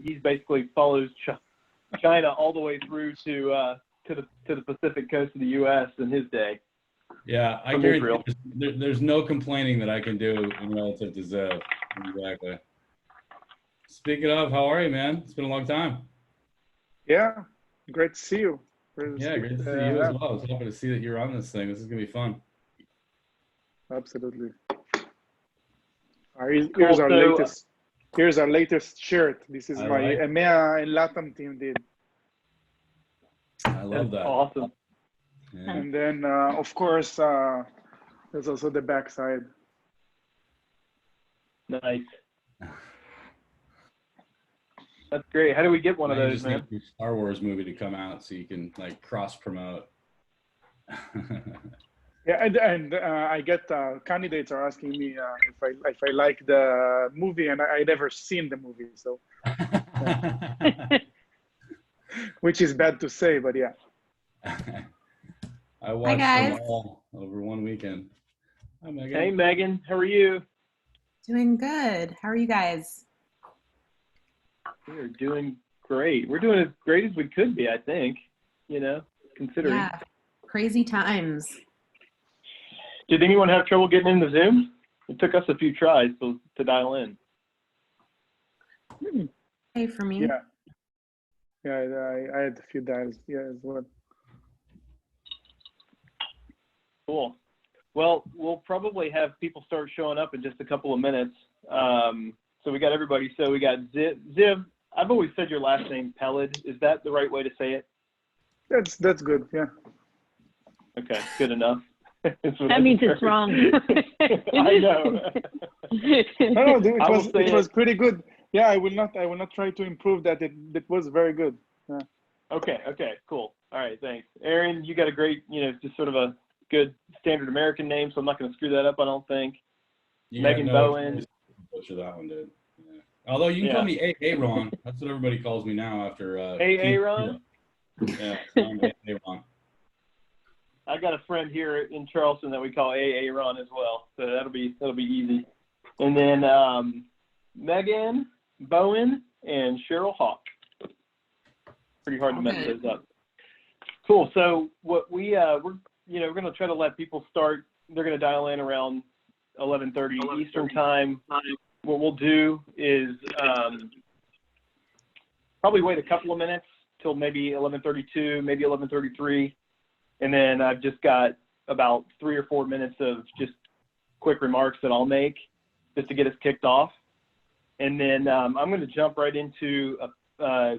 he's basically follows China all the way through to the Pacific coast of the U.S. in his day. Yeah, I guarantee there's no complaining that I can do in relative to Ziv. Exactly. Speaking of, how are you, man? It's been a long time. Yeah, great to see you. Great to see you as well. I was happy to see that you're on this thing. This is going to be fun. Absolutely. Here's our latest shirt. This is my EMEA and LATAM team did. I love that. Awesome. Yeah. And then, of course, there's also the backside. Nice. That's great. How do we get one of those, man? Need a Star Wars movie to come out so you can like cross promote. Yeah, and I get candidates are asking me if I like the movie, and I never seen the movie, so which is bad to say, but yeah. I watched them all over one weekend. Hi, Megan. Hey, Megan. How are you? Doing good. How are you guys? We're doing great. We're doing as great as we could be, I think, considering. Yeah, crazy times. Did anyone have trouble getting into Zoom? It took us a few tries to dial in. Hey, for me. Yeah, I had a few dials, as well. Cool. Well, we'll probably have people start showing up in just a couple of minutes. So we got everybody. So we got Ziv. I've always said your last name, Peled. Is that the right way to say it? That's good, yeah. Okay, good enough. That means it's wrong. I know. No, it was pretty good. Yeah, I will not try to improve that. It was very good. Yeah. Okay, cool. All right, thanks. Aaron, you got a great, just sort of a good standard American name, so I'm not going to screw that up, I don't think. Megan Bowen. Butcher that one, dude. Yeah. Although you can call me Aaron. That's what everybody calls me now after Aaron? Yeah, Aaron. I got a friend here in Charleston that we call Aaron as well, so that'll be easy. And then Megan, Bowen, and Sheryl Hawk. Pretty hard to mess those up. Cool. So what we're going to try to let people start. They're going to dial in around 11:30 Eastern time. What we'll do is probably wait a couple of minutes till maybe 11:32, maybe 11:33. And then I've just got about 3 or 4 minutes of just quick remarks that I'll make just to get us kicked off. And then I'm going to jump right into a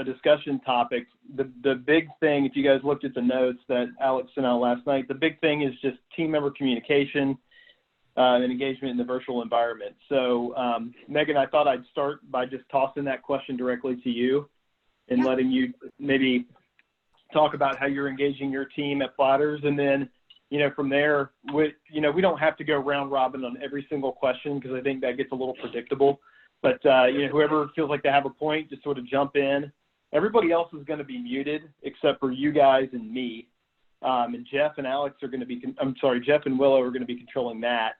discussion topic. The big thing, if you guys looked at the notes that Alex sent out last night, the big thing is just team member communication and engagement in the virtual environment. So Megan, I thought I'd start by just tossing that question directly to you and letting you maybe talk about how you're engaging your team at Platterz, and then, from there, we don't have to go round robin on every single question because I think that gets a little predictable. But whoever feels like they have a point, just sort of jump in. Everybody else is going to be muted except for you guys and me. And Jeff and Alex are going to be. Jeff and Willow are going to be controlling that.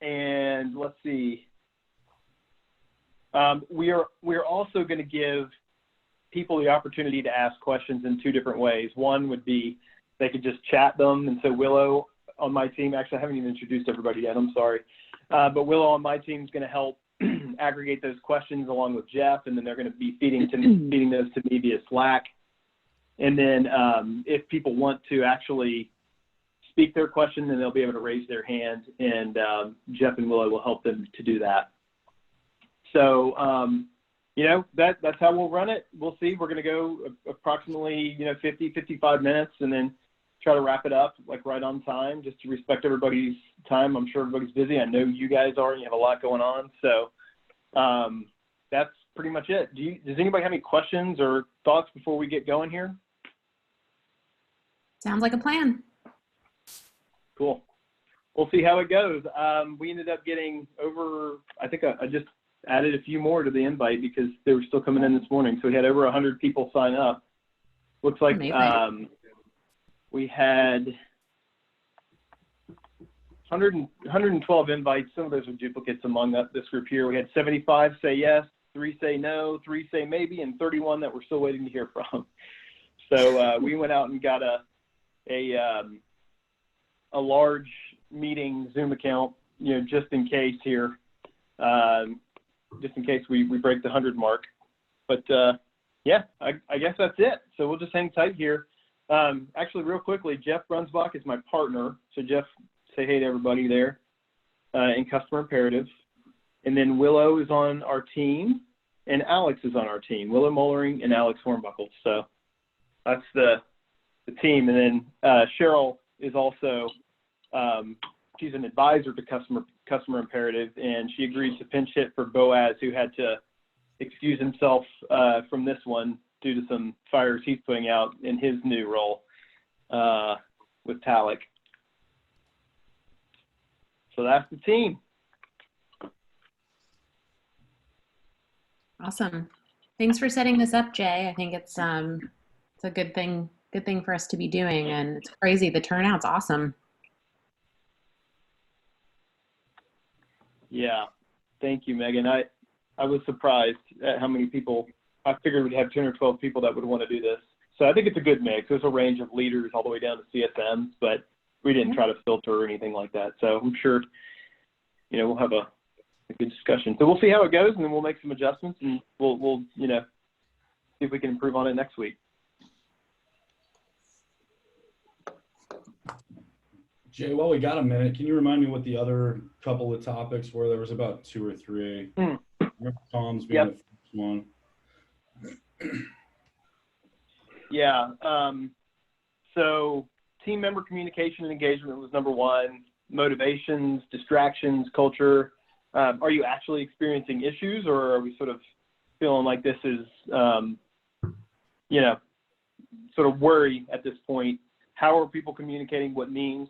And let's see. We're also going to give people the opportunity to ask questions in 2 different ways. One would be they could just chat them. And so Willow on my team, actually I haven't even introduced everybody yet, I'm sorry. But Willow on my team is going to help aggregate those questions along with Jeff, and then they're going to be feeding those to me via Slack. And then if people want to actually speak their question, then they'll be able to raise their hand, and Jeff and Willow will help them to do that. So, that's how we'll run it. We'll see. We're going to go approximately, 50, 55 minutes, and then try to wrap it up like right on time, just to respect everybody's time. I'm sure everybody's busy. I know you guys are, and you have a lot going on. So that's pretty much it. Does anybody have any questions or thoughts before we get going here? Sounds like a plan. Cool. We'll see how it goes. We ended up getting over, I think I just added a few more to the invite because they were still coming in this morning. So we had over 100 people sign up. Looks like we had 112 invites. Some of those are duplicates among this group here. We had 75 say yes, 3 say no, 3 say maybe, and 31 that we're still waiting to hear from. So we went out and got a large meeting Zoom account, just in case here, just in case we break the 100 mark. But yeah, I guess that's it. So we'll just hang tight here. Actually, real quickly, Jeff Brunsbach is my partner. So Jeff, say hey to everybody there in Customer Imperative. And then Willow is on our team, and Alex is on our team. Willow Mollering and Alex Hornbuckle. So that's the team. And then Sheryl is also, she's an advisor to Customer Imperative, and she agreed to pinch hit for Boaz, who had to excuse himself from this one due to some fires he's putting out in his new role with Talik. So that's the team. Awesome. Thanks for setting this up, Jay. I think it's a good thing for us to be doing, and it's crazy. The turnout's awesome. Yeah, thank you, Megan. I was surprised at how many people. I figured we'd have 10 or 12 people that would want to do this. So I think it's a good mix. There's a range of leaders all the way down to CSMs, but we didn't try to filter or anything like that. So I'm sure, we'll have a good discussion. So we'll see how it goes, and then we'll make some adjustments, and we'll see if we can improve on it next week. Jay, while we got a minute, can you remind me what the other couple of topics were? There was about 2 or 3. I remember Tom's being the first one. Yeah. So team member communication and engagement was number 1. Motivations, distractions, culture. Are you actually experiencing issues, or are we sort of feeling like this is, sort of worry at this point? How are people communicating what means?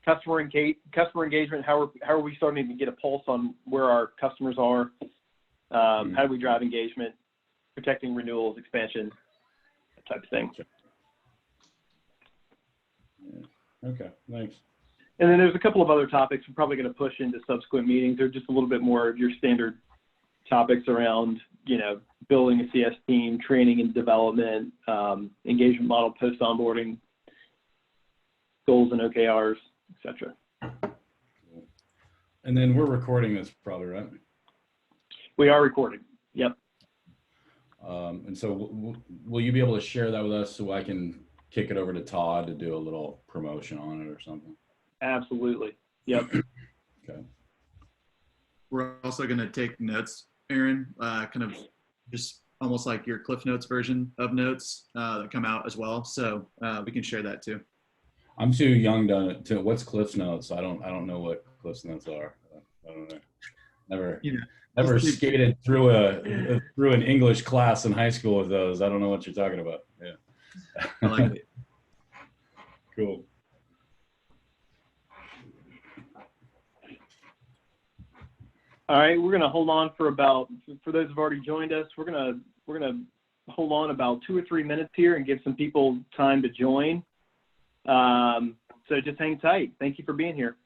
Customer engagement, how are we starting to get a pulse on where our customers are? How do we drive engagement? Protecting renewals, expansion, that type of thing. Okay, thanks. And then there's a couple of other topics we're probably going to push into subsequent meetings. They're just a little bit more of your standard topics around, building a CS team, training and development, engagement model, post-onboarding, goals and OKRs, etc. And then we're recording this probably, right? We are recording. Yep. And so will you be able to share that with us so I can kick it over to Todd to do a little promotion on it or something? Absolutely. Yep. Okay. We're also going to take notes, Aaron, kind of just almost like your Cliff Notes version of notes that come out as well. So we can share that too. I'm too young to what's Cliff Notes? I don't know what Cliff Notes are. I don't know. Never skated through an English class in high school with those. I don't know what you're talking about. Yeah. I like it. Cool. All right, we're going to hold on for those who've already joined us, we're going to hold on about 2 or 3 minutes here and give some people time to join. So just hang tight. Thank you for being here.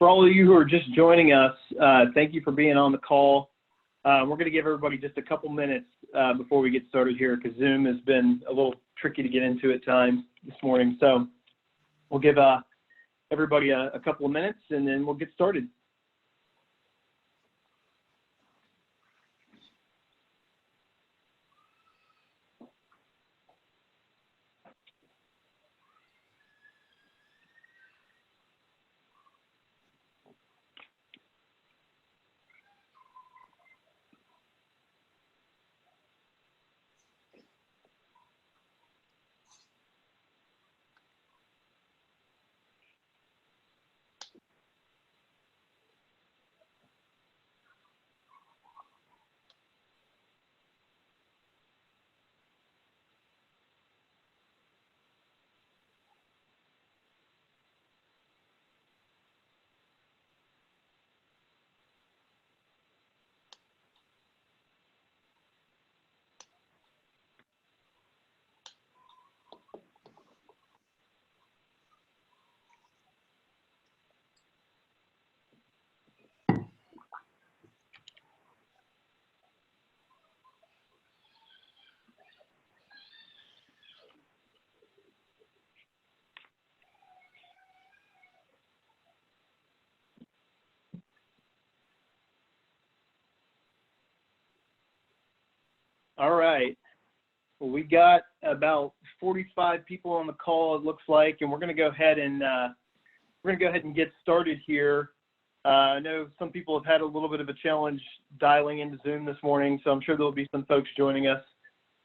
For all of you who are just joining us, thank you for being on the call. We're going to give everybody just a couple minutes before we get started here because Zoom has been a little tricky to get into at times this morning. So we'll give everybody a couple of minutes and then we'll get started. All right. Well, we got about 45 people on the call, it looks like, and we're going to go ahead and get started here. I know some people have had a little bit of a challenge dialing into Zoom this morning, so I'm sure there'll be some folks joining us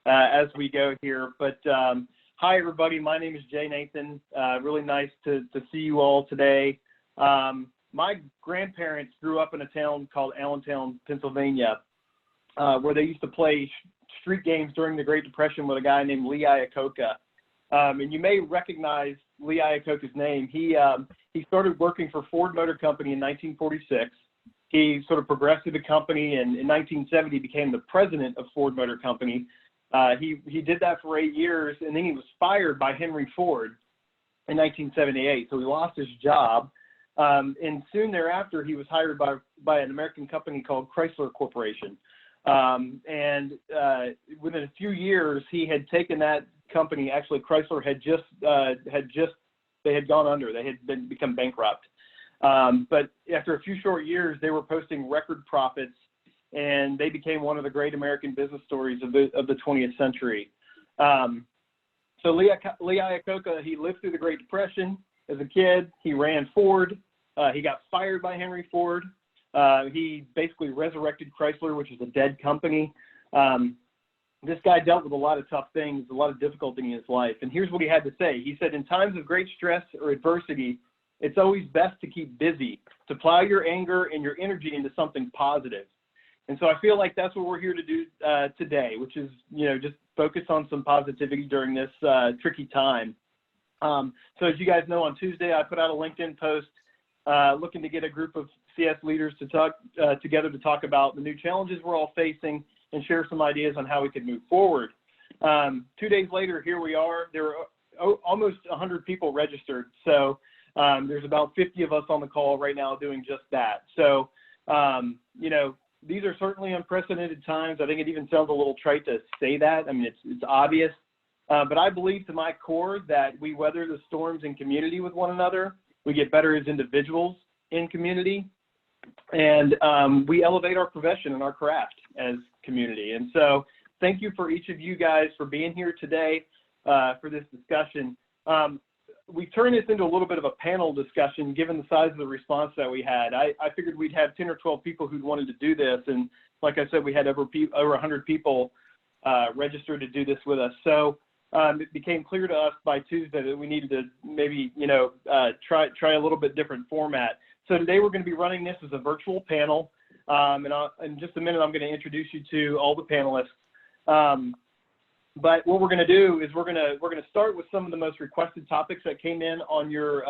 as we go here. But hi, everybody. My name is Jay Nathan. Really nice to see you all today. My grandparents grew up in a town called Allentown, Pennsylvania, where they used to play street games during the Great Depression with a guy named Lee Iacocca. And you may recognize Lee Iacocca's name. He started working for Ford Motor Company in 1946. He sort of progressed through the company, and in 1970 became the president of Ford Motor Company. He did that for 8 years, and then he was fired by Henry Ford in 1978. So he lost his job. And soon thereafter, he was hired by an American company called Chrysler Corporation. And within a few years, he had taken that company. Actually, Chrysler had gone under. They had become bankrupt. But after a few short years, they were posting record profits, and they became one of the great American business stories of the 20th century. So Lee Iacocca, he lived through the Great Depression as a kid. He ran Ford. He got fired by Henry Ford. He basically resurrected Chrysler, which is a dead company. This guy dealt with a lot of tough things, a lot of difficulty in his life. And here's what he had to say. He said, in times of great stress or adversity, it's always best to keep busy, to plow your anger and your energy into something positive. And so I feel like that's what we're here to do today, which is, just focus on some positivity during this tricky time. So as you guys know, on Tuesday, I put out a LinkedIn post looking to get a group of CS leaders to talk together to talk about the new challenges we're all facing and share some ideas on how we could move forward. 2 days later, here we are. There are almost 100 people registered. So there's about 50 of us on the call right now doing just that. So, these are certainly unprecedented times. I think it even sounds a little trite to say that. I mean, it's obvious. But I believe to my core that we weather the storms in community with one another. We get better as individuals in community. And we elevate our profession and our craft as community. And so thank you for each of you guys for being here today for this discussion. We turned this into a little bit of a panel discussion given the size of the response that we had. I figured we'd have 10 or 12 people who wanted to do this. And like I said, we had over 100 people registered to do this with us. So it became clear to us by Tuesday that we needed to maybe, try a little bit different format. So today we're going to be running this as a virtual panel. And in just a minute, I'm going to introduce you to all the panelists. But what we're going to do is we're going to start with some of the most requested topics that came in on your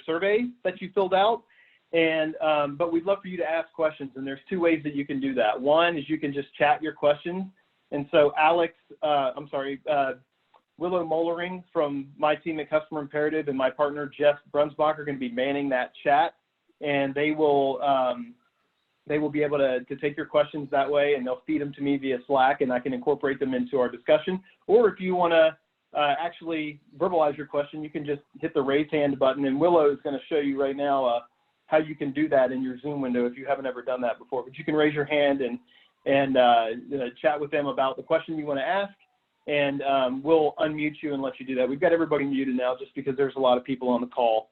survey that you filled out. And but we'd love for you to ask questions. And there's two ways that you can do that. One is you can just chat your questions. And so Willow Mollering from my team at Customer Imperative and my partner Jeff Brunsbach are going to be manning that chat. and they will be able to take your questions that way, and they'll feed them to me via Slack, and I can incorporate them into our discussion. Or if you want to actually verbalize your question, you can just hit the raise hand button, and Willow is going to show you right now how you can do that in your Zoom window if you haven't ever done that before. But you can raise your hand and chat with them about the question you want to ask, and we'll unmute you and let you do that. We've got everybody muted now just because there's a lot of people on the call.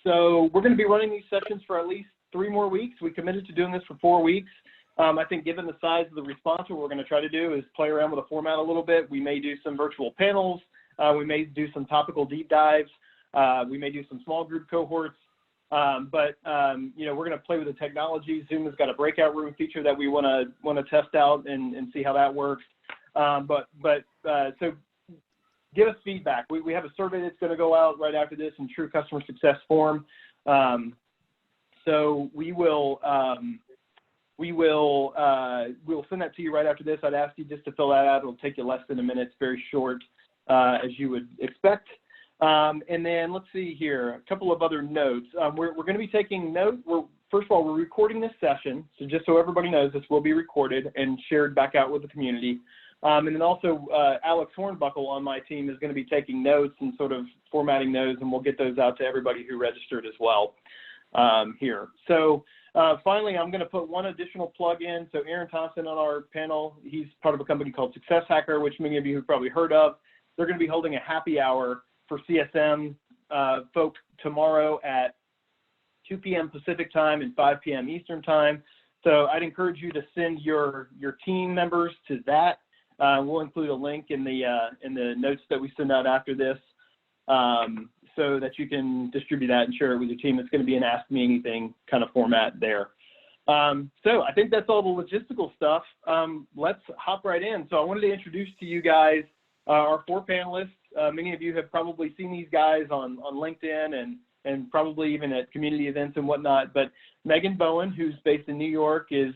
So we're going to be running these sessions for at least 3 more weeks. We committed to doing this for 4 weeks. I think given the size of the response, what we're going to try to do is play around with the format a little bit. We may do some virtual panels. We may do some topical deep dives. We may do some small group cohorts. But you know, we're going to play with the technology. Zoom has got a breakout room feature that we want to test out and see how that works. So give us feedback. We have a survey that's going to go out right after this in true customer success form. So we'll send that to you right after this. I'd ask you just to fill that out. It'll take you less than a minute. It's very short, as you would expect. And then let's see here, a couple of other notes. We're going to be taking notes. First of all, we're recording this session. So just so everybody knows, this will be recorded and shared back out with the community. And then also Alex Hornbuckle on my team is going to be taking notes and sort of formatting those, and we'll get those out to everybody who registered as well here. So finally, I'm going to put one additional plug in. So Aaron Thompson on our panel, he's part of a company called SuccessHacker, which many of you have probably heard of. They're going to be holding a happy hour for CSM folks tomorrow at 2 p.m. Pacific time and 5 p.m. Eastern time. So I'd encourage you to send your team members to that. We'll include a link in the notes that we send out after this, so that you can distribute that and share it with your team. It's going to be an Ask Me Anything kind of format there. So I think that's all the logistical stuff. Let's hop right in. So I wanted to introduce to you guys our 4 panelists. Many of you have probably seen these guys on LinkedIn and probably even at community events and whatnot. But Megan Bowen, who's based in New York, is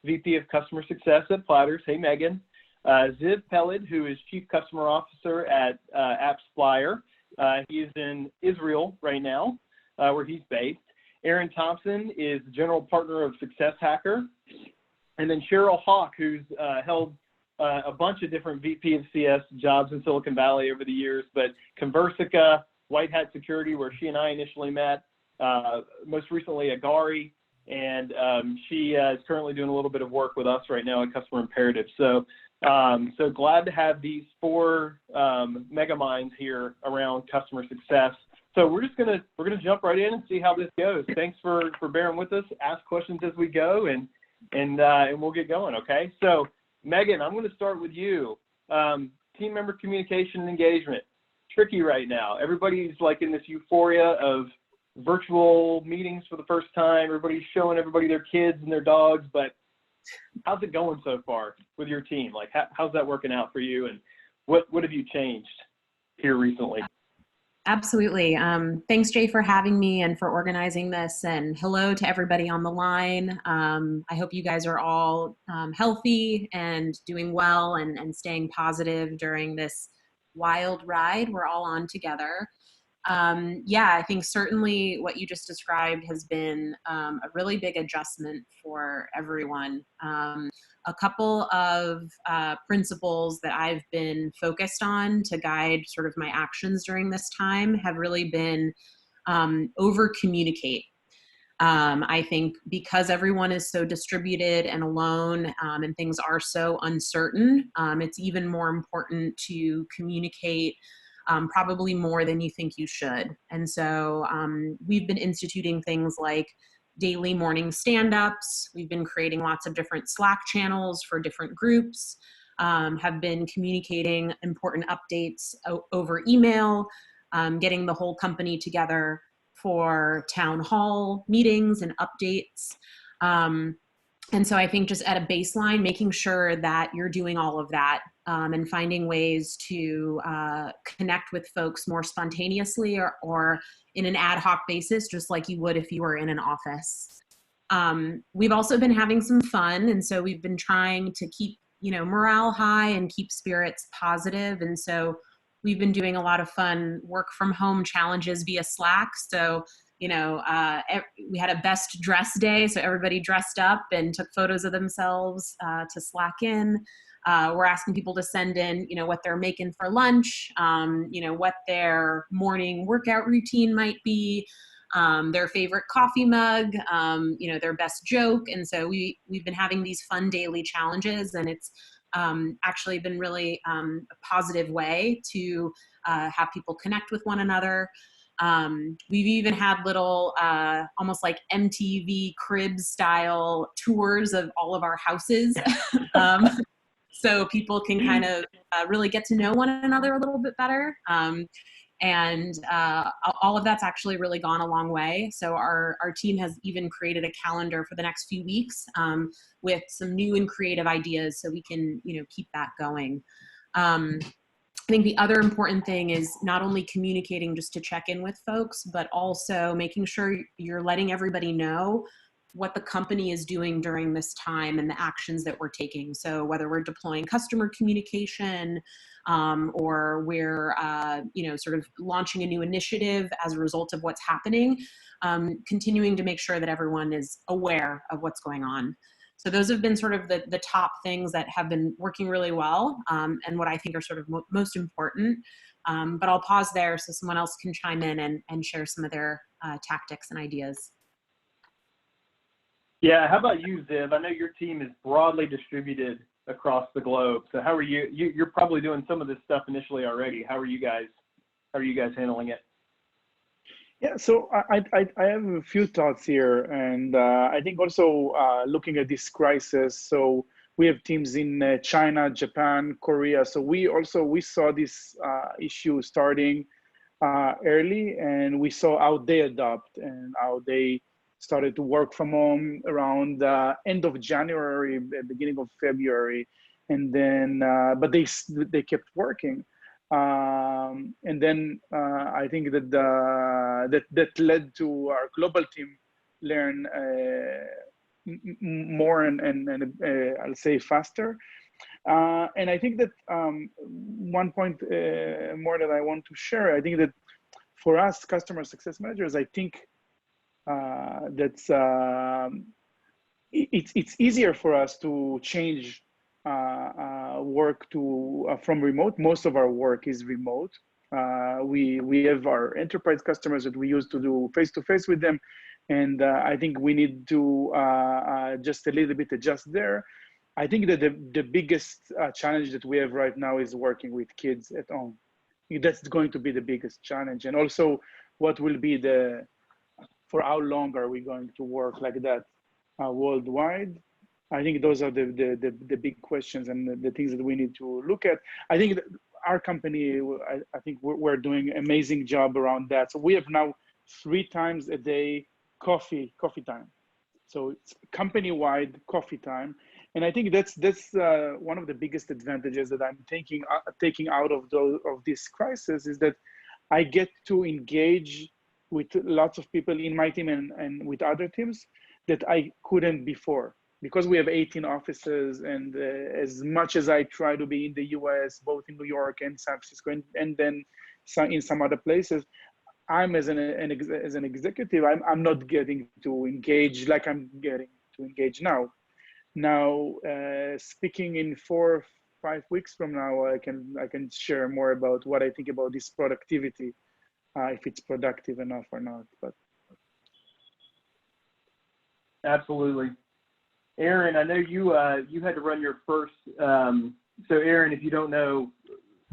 VP of Customer Success at Platterz. Hey, Megan. Ziv Peled, who is Chief Customer Officer at AppsFlyer. He is in Israel right now, where he's based. Aaron Thompson is General Partner of SuccessHacker. And then Sheryl Hawk, who's held a bunch of different VP of CS jobs in Silicon Valley over the years, but Conversica, White Hat Security, where she and I initially met, most recently Agari, and she is currently doing a little bit of work with us right now at Customer Imperative. So glad to have these 4 mega minds here around customer success. So we're gonna jump right in and see how this goes. Thanks for bearing with us. Ask questions as we go, and we'll get going. Okay. So Megan, I'm going to start with you. Team member communication and engagement. Tricky right now. Everybody's like in this euphoria of virtual meetings for the first time. Everybody's showing everybody their kids and their dogs, but how's it going so far with your team? Like, how's that working out for you, and what have you changed here recently? Absolutely. Thanks, Jay, for having me and for organizing this, and hello to everybody on the line. I hope you guys are all healthy and doing well and staying positive during this wild ride we're all on together. Yeah, I think certainly what you just described has been a really big adjustment for everyone. A couple of principles that I've been focused on to guide sort of my actions during this time have really been over-communicate. I think because everyone is so distributed and alone and things are so uncertain, it's even more important to communicate probably more than you think you should. And so we've been instituting things like daily morning stand-ups. We've been creating lots of different Slack channels for different groups, have been communicating important updates over email, getting the whole company together for town hall meetings and updates. And so I think just at a baseline, making sure that you're doing all of that and finding ways to connect with folks more spontaneously or in an ad hoc basis, just like you would if you were in an office. We've also been having some fun, and so we've been trying to keep, morale high and keep spirits positive. And so we've been doing a lot of fun work from home challenges via Slack. So, we had a best dress day, so everybody dressed up and took photos of themselves to Slack in. We're asking people to send in, what they're making for lunch, what their morning workout routine might be, their favorite coffee mug, their best joke. And so we've been having these fun daily challenges, and it's actually been really a positive way to have people connect with one another. We've even had little, almost like MTV Cribs style tours of all of our houses. So people can kind of really get to know one another a little bit better. And all of that's actually really gone a long way. So our team has even created a calendar for the next few weeks with some new and creative ideas, so we can, keep that going. I think the other important thing is not only communicating just to check in with folks, but also making sure you're letting everybody know what the company is doing during this time and the actions that we're taking. So whether we're deploying customer communication or we're, sort of launching a new initiative as a result of what's happening, continuing to make sure that everyone is aware of what's going on. So those have been sort of the top things that have been working really well, and what I think are sort of most important. But I'll pause there so someone else can chime in and share some of their tactics and ideas. Yeah, how about you, Ziv? I know your team is broadly distributed across the globe. So how are you? You're probably doing some of this stuff initially already. How are you guys handling it? Yeah, so I have a few thoughts here, and I think also looking at this crisis, so we have teams in China, Japan, Korea. So we saw this issue starting early, and we saw how they adapt and how they started to work from home around the end of January, beginning of February, and then but they kept working. And then I think that that led to our global team learn more and I'll say faster. And I think that one point more that I want to share, I think that for us customer success managers, I think that's it's easier for us to change work to from remote. Most of our work is remote. We have our enterprise customers that we used to do face-to-face with them, and I think we need to just a little bit adjust there. I think that the biggest challenge that we have right now is working with kids at home. That's going to be the biggest challenge, and also what will be for how long are we going to work like that worldwide? I think those are the big questions and the things that we need to look at. I think that our company, I think we're doing an amazing job around that. So we have now 3 times a day coffee time. So it's company-wide coffee time. And I think that's one of the biggest advantages that I'm taking out of this crisis, is that I get to engage with lots of people in my team and with other teams that I couldn't before. Because we have 18 offices, and as much as I try to be in the US, both in New York and San Francisco, and then in some other places, I'm as an executive, I'm not getting to engage like I'm getting to engage now. Now, speaking in 4 or 5 weeks from now, I can share more about what I think about this productivity, if it's productive enough or not. But absolutely. Aaron, I know you had to run your first. So Aaron, if you don't know,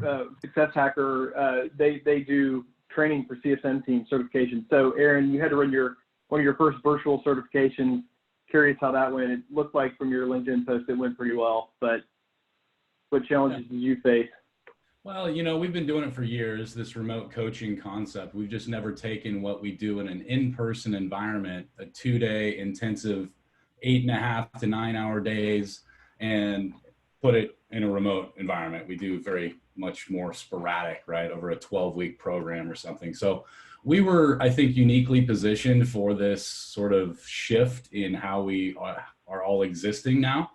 SuccessHacker, they do training for CSM team certification. So Aaron, you had to run one of your first virtual certifications. Curious how that went. It looked like from your LinkedIn post it went pretty well, but what challenges did you face? Well, we've been doing it for years, this remote coaching concept. We've just never taken what we do in an in-person environment, a 2-day intensive 8.5 to 9-hour days, and put it in a remote environment. We do very much more sporadic, right, over a 12-week program or something. So we were, I think, uniquely positioned for this sort of shift in how we are all existing now.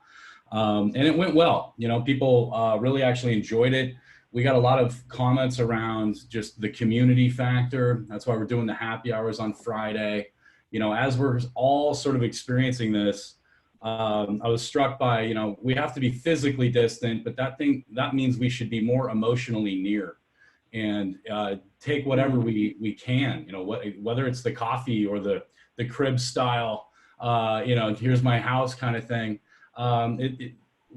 And it went well. People really actually enjoyed it. We got a lot of comments around just the community factor. That's why we're doing the happy hours on Friday. You know, as we're all sort of experiencing this, I was struck by, you know, we have to be physically distant, but that means we should be more emotionally near, and take whatever we can, you know, whether it's the coffee or the crib style, you know, here's my house kind of thing.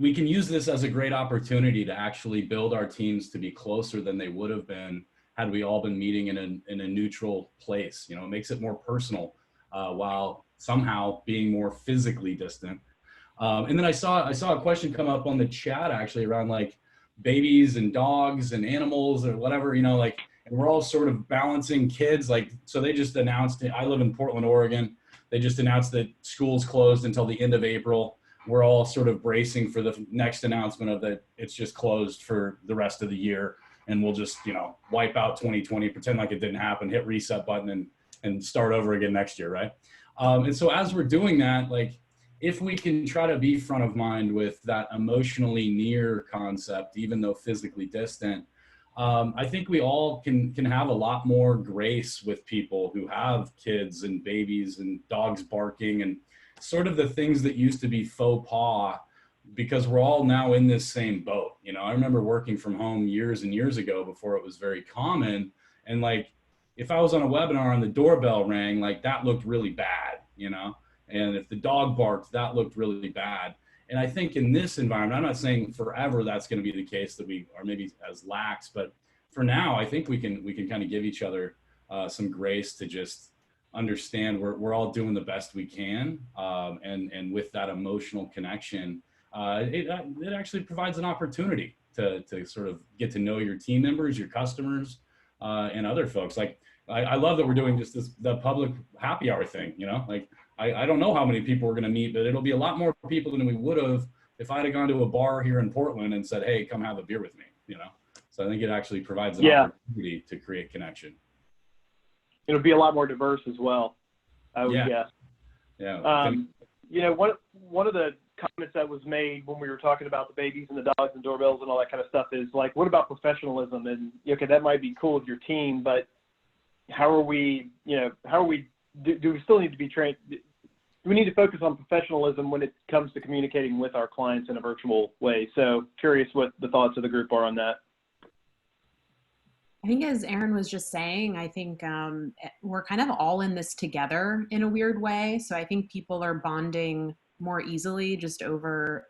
We can use this as a great opportunity to actually build our teams to be closer than they would have been had we all been meeting in a neutral place. You know, it makes it more personal while somehow being more physically distant. And then I saw a question come up on the chat actually around like babies and dogs and animals or whatever, you know, like, and we're all sort of balancing kids. Like, so they just announced, I live in Portland, Oregon. They just announced that schools closed until the end of April. We're all sort of bracing for the next announcement of that it's just closed for the rest of the year. And we'll just, you know, wipe out 2020, pretend like it didn't happen, hit reset button and start over again next year, right? And so as we're doing that, like, if we can try to be front of mind with that emotionally near concept, even though physically distant, I think we all can have a lot more grace with people who have kids and babies and dogs barking and sort of the things that used to be faux pas, because we're all now in this same boat. You know, I remember working from home years and years ago before it was very common. And like, if I was on a webinar and the doorbell rang, like that looked really bad, you know? And if the dog barked, that looked really bad. And I think in this environment, I'm not saying forever that's going to be the case that we are maybe as lax, but for now, I think we can kind of give each other some grace to just understand we're all doing the best we can. And with that emotional connection, it actually provides an opportunity to sort of get to know your team members, your customers, and other folks. Like, I love that we're doing just the public happy hour thing, you know, like, I don't know how many people we're going to meet, but it'll be a lot more people than we would have if I'd have gone to a bar here in Portland and said, hey, come have a beer with me, you know? So I think it actually provides an opportunity to create connection. It'll be a lot more diverse as well, I would guess. Yeah. You know, one of the comments that was made when we were talking about the babies and the dogs and doorbells and all that kind of stuff is like, what about professionalism? And okay, that might be cool with your team, but how are we, do we still need to be trained? We need to focus on professionalism when it comes to communicating with our clients in a virtual way. So curious what the thoughts of the group are on that. I think as Aaron was just saying, I think we're kind of all in this together in a weird way. So I think people are bonding more easily just over,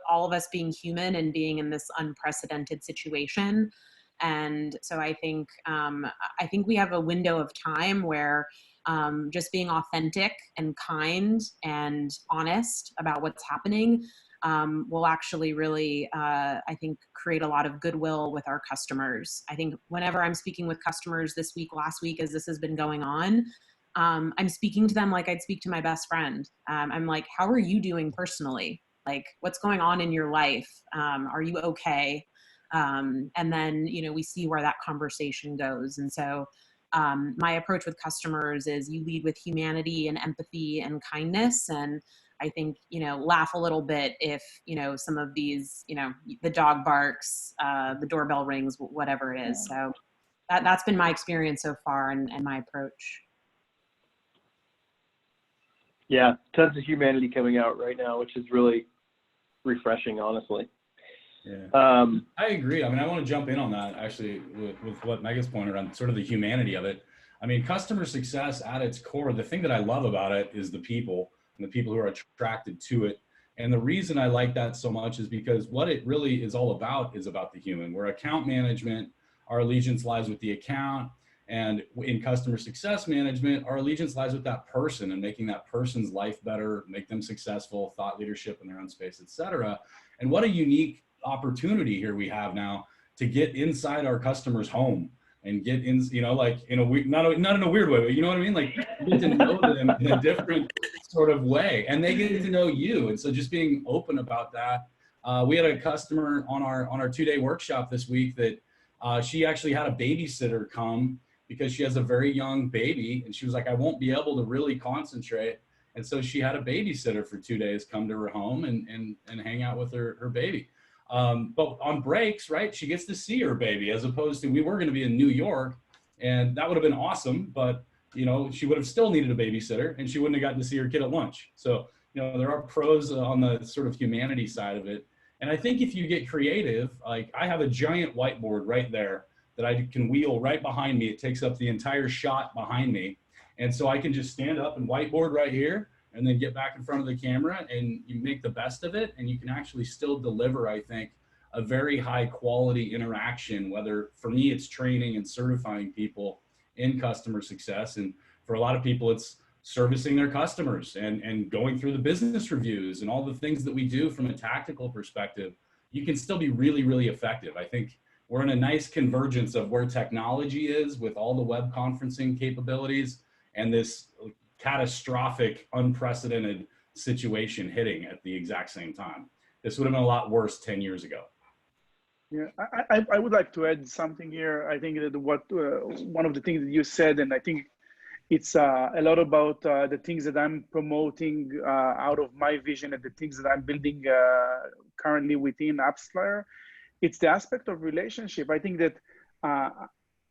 all of us being human and being in this unprecedented situation. And so I think we have a window of time where just being authentic and kind and honest about what's happening will actually really, I think, create a lot of goodwill with our customers. I think whenever I'm speaking with customers this week, last week, as this has been going on, I'm speaking to them like I'd speak to my best friend. I'm like, how are you doing personally? Like, what's going on in your life? Are you okay? And then, we see where that conversation goes. And so my approach with customers is you lead with humanity and empathy and kindness. And I think, laugh a little bit if, some of these, the dog barks, the doorbell rings, whatever it is. So that's been my experience so far and my approach. Yeah, tons of humanity coming out right now, which is really refreshing, honestly. Yeah, I agree. I mean, I want to jump in on that actually with what Mega's pointed on, sort of the humanity of it. I mean, customer success at its core, the thing that I love about it is the people and the people who are attracted to it. And the reason I like that so much is because what it really is all about is about the human. We're account management, our allegiance lies with the account. And in customer success management, our allegiance lies with that person and making that person's life better, make them successful, thought leadership in their own space, et cetera. And what a unique opportunity here we have now to get inside our customer's home and get in, like in a not in a weird way, but you know what I mean? Like, get to know them in a different sort of way, and they get to know you. And so just being open about that. We had a customer on our 2-day workshop this week that she actually had a babysitter come because she has a very young baby, and she was like, I won't be able to really concentrate. And so she had a babysitter for 2 days come to her home and hang out with her baby. But on breaks, right, she gets to see her baby, as opposed to, we were going to be in New York, and that would have been awesome, but you know, she would have still needed a babysitter, and she wouldn't have gotten to see her kid at lunch. So, you know, there are pros on the sort of humanity side of it. And I think if you get creative, like I have a giant whiteboard right there that I can wheel right behind me. It takes up the entire shot behind me. And so I can just stand up and whiteboard right here, and then get back in front of the camera, and you make the best of it. And you can actually still deliver, I think, a very high quality interaction, whether for me, it's training and certifying people in customer success. And for a lot of people, it's servicing their customers and going through the business reviews and all the things that we do from a tactical perspective. You can still be really, really effective. I think we're in a nice convergence of where technology is with all the web conferencing capabilities and this catastrophic, unprecedented situation hitting at the exact same time. This would have been a lot worse 10 years ago. Yeah, I would like to add something here. I think that one of the things that you said, and I think it's a lot about the things that I'm promoting out of my vision and the things that I'm building currently within AppsFlyer. It's the aspect of relationship. I think that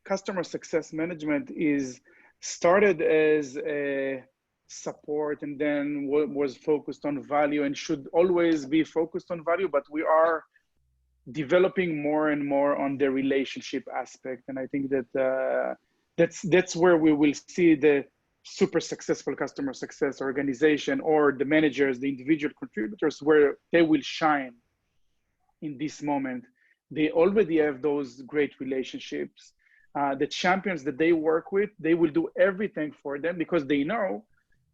customer success management is started as a support and then was focused on value and should always be focused on value, but we are developing more and more on the relationship aspect. And I think that that's where we will see the super successful customer success organization or the managers, the individual contributors, where they will shine in this moment. They already have those great relationships. The champions that they work with, they will do everything for them because they know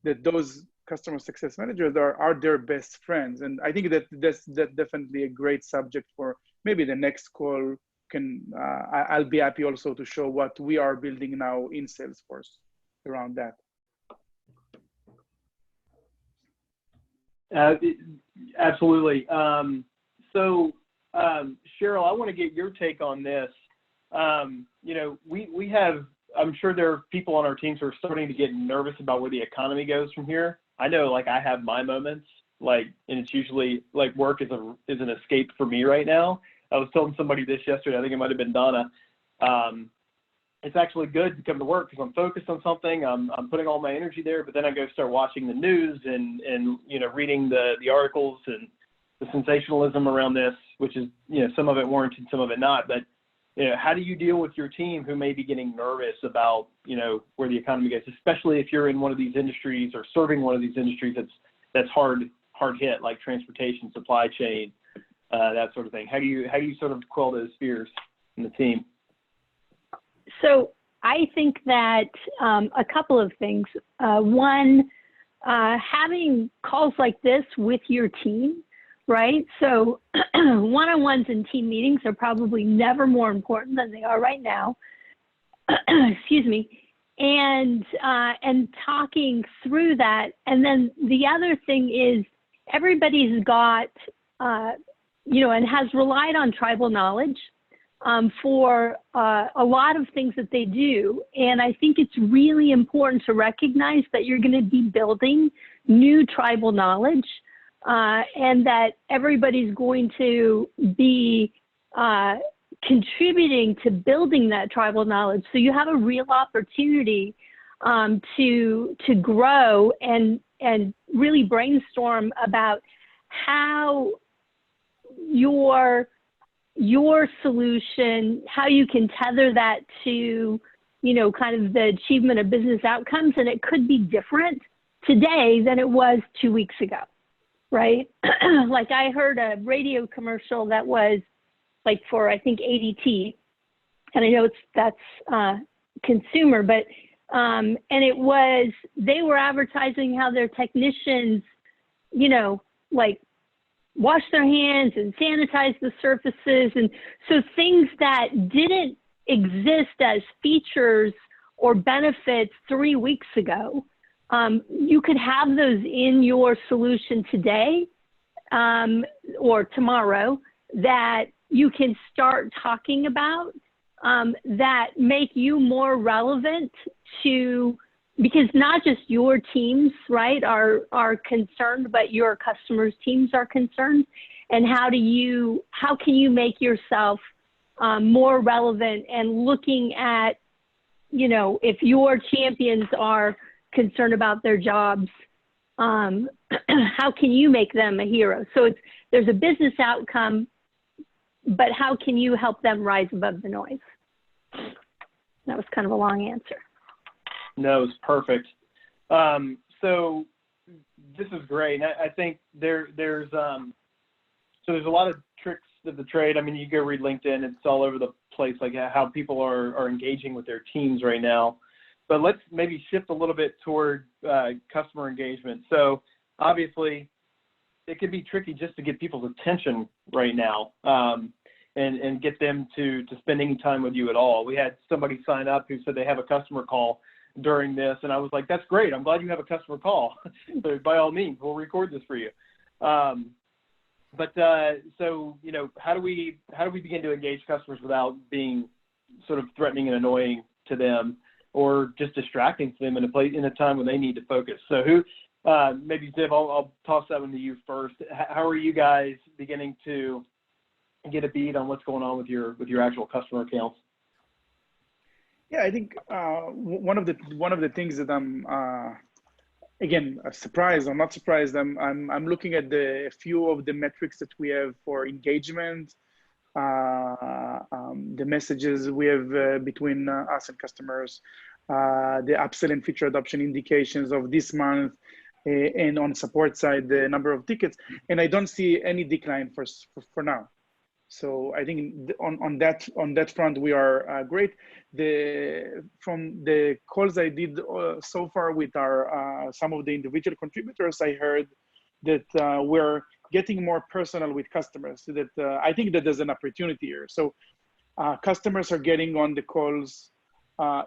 that those customer success managers are their best friends. And I think that that's definitely a great subject for maybe the next call. I'll be happy also to show what we are building now in Salesforce around that. Absolutely. So Sheryl, I want to get your take on this. You know, we have, I'm sure there are people on our teams who are starting to get nervous about where the economy goes from here. I know, like, I have my moments, like, and it's usually like work is an escape for me right now. I was telling somebody this yesterday, I think it might've been Donna. It's actually good to come to work because I'm focused on something. I'm putting all my energy there, but then I go start watching the news and you know, reading the articles and the sensationalism around this, which is, you know, some of it warranted, some of it not. But, you know, how do you deal with your team who may be getting nervous about, you know, where the economy goes, especially if you're in one of these industries or serving one of these industries that's hard hit, like transportation, supply chain, that sort of thing. How do you sort of quell those fears in the team? So I think that a couple of things. One, having calls like this with your team, right? So one-on-ones and team meetings are probably never more important than they are right now. Excuse me. And talking through that. And then the other thing is everybody's got, you know, and has relied on tribal knowledge for a lot of things that they do. And I think it's really important to recognize that you're going to be building new tribal knowledge and that everybody's going to be contributing to building that tribal knowledge. So you have a real opportunity to grow and really brainstorm about how your solution, how you can tether that to, you know, kind of the achievement of business outcomes. And it could be different today than it was 2 weeks ago, right? Like I heard a radio commercial that was like for, I think, ADT. And I know that's consumer, but, and it was, they were advertising how their technicians, you know, like wash their hands and sanitize the surfaces. And so things that didn't exist as features or benefits 3 weeks ago, you could have those in your solution today or tomorrow that you can start talking about that make you more relevant to, because not just your teams, right, are concerned, but your customers' teams are concerned. and how can you make yourself more relevant, and looking at, you know, if your champions are concerned about their jobs, how can you make them a hero? So there's a business outcome, but how can you help them rise above the noise? That was kind of a long answer. No, it's perfect. So this is great. I think there's a lot of tricks of the trade. I mean, you go read LinkedIn, it's all over the place, like how people are engaging with their teams right now. But let's maybe shift a little bit toward customer engagement. So obviously, it can be tricky just to get people's attention right now, and get them to spend any time with you at all. We had somebody sign up who said they have a customer call during this, and I was like, that's great. I'm glad you have a customer call. So by all means, we'll record this for you. So, you know, how do we begin to engage customers without being sort of threatening and annoying to them, or just distracting them in a time when they need to focus? So maybe Ziv, I'll toss that one to you first. How are you guys beginning to get a beat on what's going on with your actual customer accounts? Yeah, I think one of the things that I'm again surprised. I'm not surprised. I'm looking at a few of the metrics that we have for engagement, the messages we have between us and customers, the upsell and feature adoption indications of this month, and on support side, the number of tickets, and I don't see any decline for now. So I think on that front we are great. From the calls I did so far with our some of the individual contributors, I heard that we're getting more personal with customers. So that I think that there's an opportunity here. So customers are getting on the calls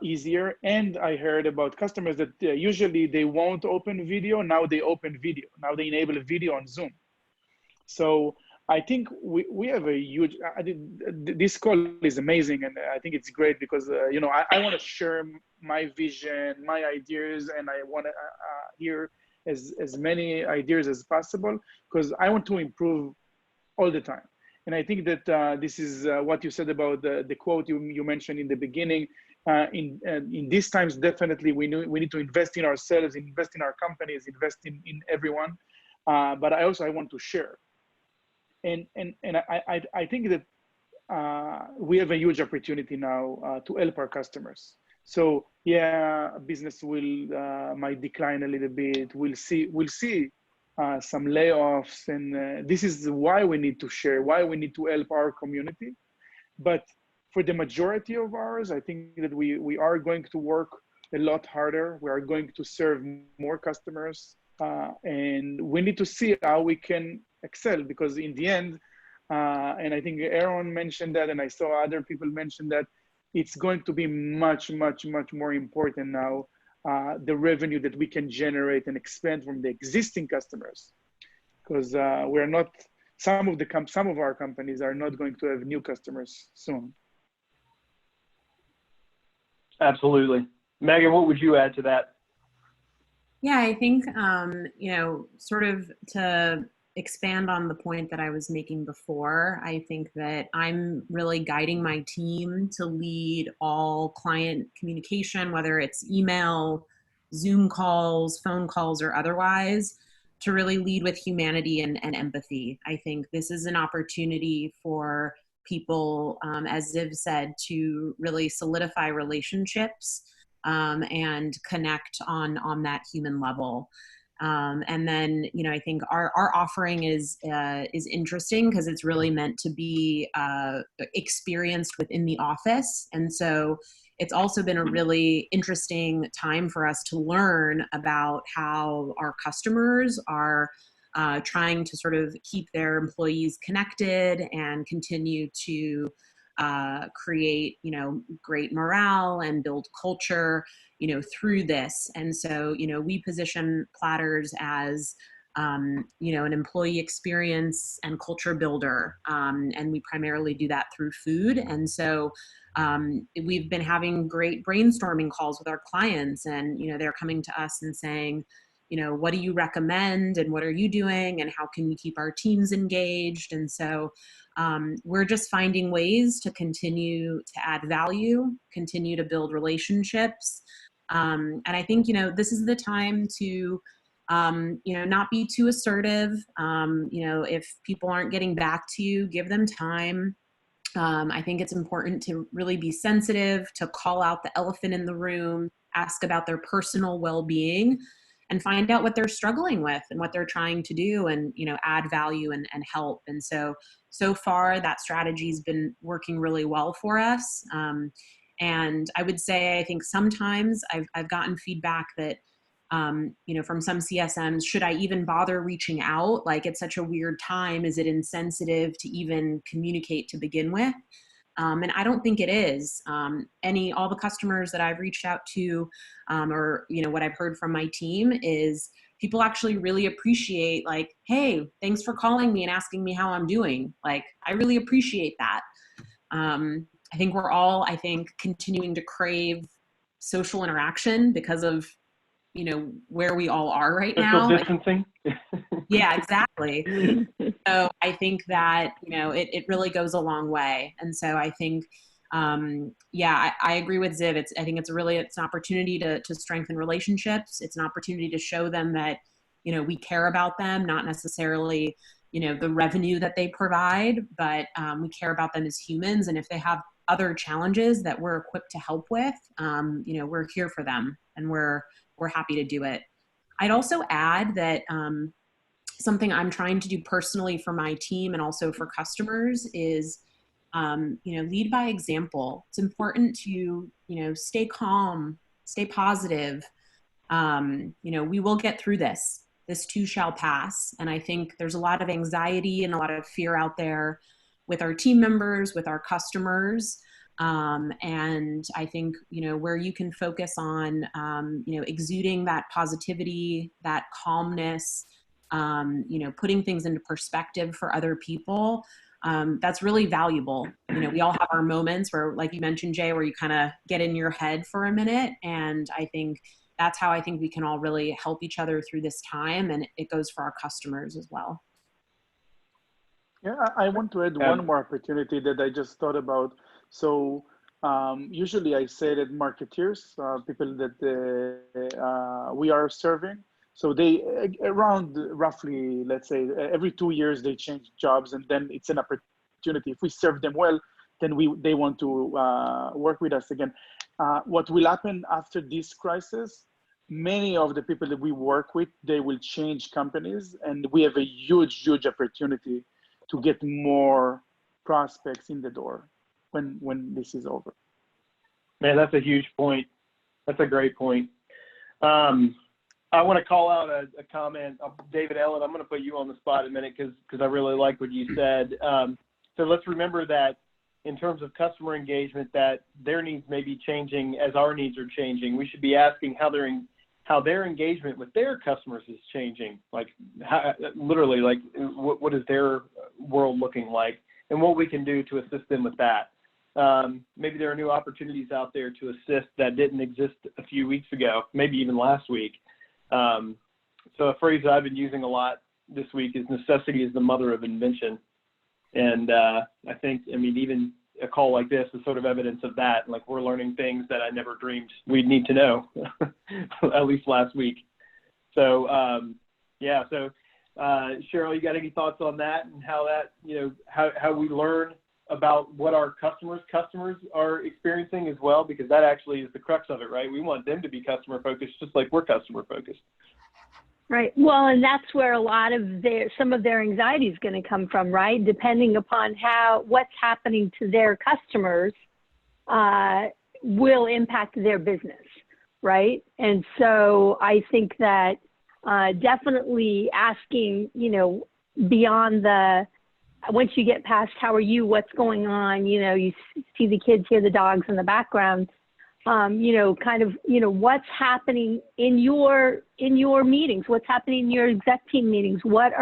easier, and I heard about customers that usually they won't open video. Now they open video. Now they enable a video on Zoom. So I think we have a huge, this call is amazing, and I think it's great because, you know, I want to share my vision, my ideas, and I want to hear as many ideas as possible because I want to improve all the time. And I think that this is what you said about the quote you mentioned in the beginning. In these times, definitely we need to invest in ourselves, invest in our companies, invest in everyone. But I want to share. And I think that we have a huge opportunity now to help our customers. So yeah, business might decline a little bit. We'll see some layoffs, and this is why we need to share, why we need to help our community. But for the majority of ours, I think that we are going to work a lot harder. We are going to serve more customers, and we need to see how we can excel, because in the end, and I think Aaron mentioned that, and I saw other people mention that, it's going to be much, much, much more important now, the revenue that we can generate and expand from the existing customers, because we're not, some of our companies are not going to have new customers soon. Absolutely. Megan, what would you add to that? Yeah, I think, you know, sort of to expand on the point that I was making before, I think that I'm really guiding my team to lead all client communication, whether it's email, Zoom calls, phone calls, or otherwise, to really lead with humanity and empathy. I think this is an opportunity for people, as Ziv said, to really solidify relationships and connect on that human level. And then, you know, I think our offering is interesting because it's really meant to be experienced within the office. And so it's also been a really interesting time for us to learn about how our customers are trying to sort of keep their employees connected and continue to create, you know, great morale and build culture, you know, through this. And so, you know, we position Platterz as, you know, an employee experience and culture builder. And we primarily do that through food. And so we've been having great brainstorming calls with our clients, and, you know, they're coming to us and saying, what do you recommend and what are you doing and how can we keep our teams engaged? And so we're just finding ways to continue to add value, continue to build relationships. And I think, this is the time to, not be too assertive. If people aren't getting back to you, give them time. I think it's important to really be sensitive, to call out the elephant in the room, ask about their personal well-being, and find out what they're struggling with and what they're trying to do, and add value and help. And so far that strategy's been working really well for us. And I would say, I think sometimes I've gotten feedback that from some CSMs, should I even bother reaching out? Like, it's such a weird time. Is it insensitive to even communicate to begin with? And I don't think it is. All the customers that I've reached out to, or what I've heard from my team is people actually really appreciate, like, hey, thanks for calling me and asking me how I'm doing. Like, I really appreciate that. I think we're all, continuing to crave social interaction because of where we all are right now. Social distancing. Yeah, exactly. So I think that, it really goes a long way. And so I think, I agree with Ziv. I think it's an opportunity to strengthen relationships. It's an opportunity to show them that, we care about them, not necessarily, the revenue that they provide, but we care about them as humans. And if they have other challenges that we're equipped to help with, we're here for them, and we're happy to do it. I'd also add that something I'm trying to do personally for my team and also for customers is, lead by example. It's important to, stay calm, stay positive. We will get through this. This too shall pass. And I think there's a lot of anxiety and a lot of fear out there with our team members, with our customers. And I think, where you can focus on, exuding that positivity, that calmness, putting things into perspective for other people, that's really valuable. We all have our moments where, like you mentioned, Jay, where you kind of get in your head for a minute. And I think that's how I think we can all really help each other through this time. And it goes for our customers as well. Yeah, I want to add one more opportunity that I just thought about. So usually I say that marketeers, people that we are serving, so they around roughly, let's say, every 2 years they change jobs, and then it's an opportunity. If we serve them well, then they want to work with us again. What will happen after this crisis? Many of the people that we work with, they will change companies, and we have a huge opportunity to get more prospects in the door when this is over. Man, that's a huge point. That's a great point. I want to call out a comment. David Ellen, I'm going to put you on the spot in a minute because I really like what you said. So let's remember that in terms of customer engagement, that their needs may be changing as our needs are changing. We should be asking how their engagement with their customers is changing. Like, literally, like, what is their world looking like, and what we can do to assist them with that. Maybe there are new opportunities out there to assist that didn't exist a few weeks ago, maybe even last week. So a phrase that I've been using a lot this week is necessity is the mother of invention. And I think, even a call like this is sort of evidence of that. Like, we're learning things that I never dreamed we'd need to know, at least last week. So, Sheryl, you got any thoughts on that and how that, how we learn about what our customers are experiencing as well? Because that actually is the crux of it, right? We want them to be customer focused, just like we're customer focused. Right. Well, and that's where a lot of some of their anxiety is going to come from, right? Depending upon what's happening to their customers will impact their business, right? And so I think that definitely asking, beyond once you get past how are you, what's going on, you see the kids, hear the dogs in the background, what's happening in your meetings, what's happening in your exec team meetings, how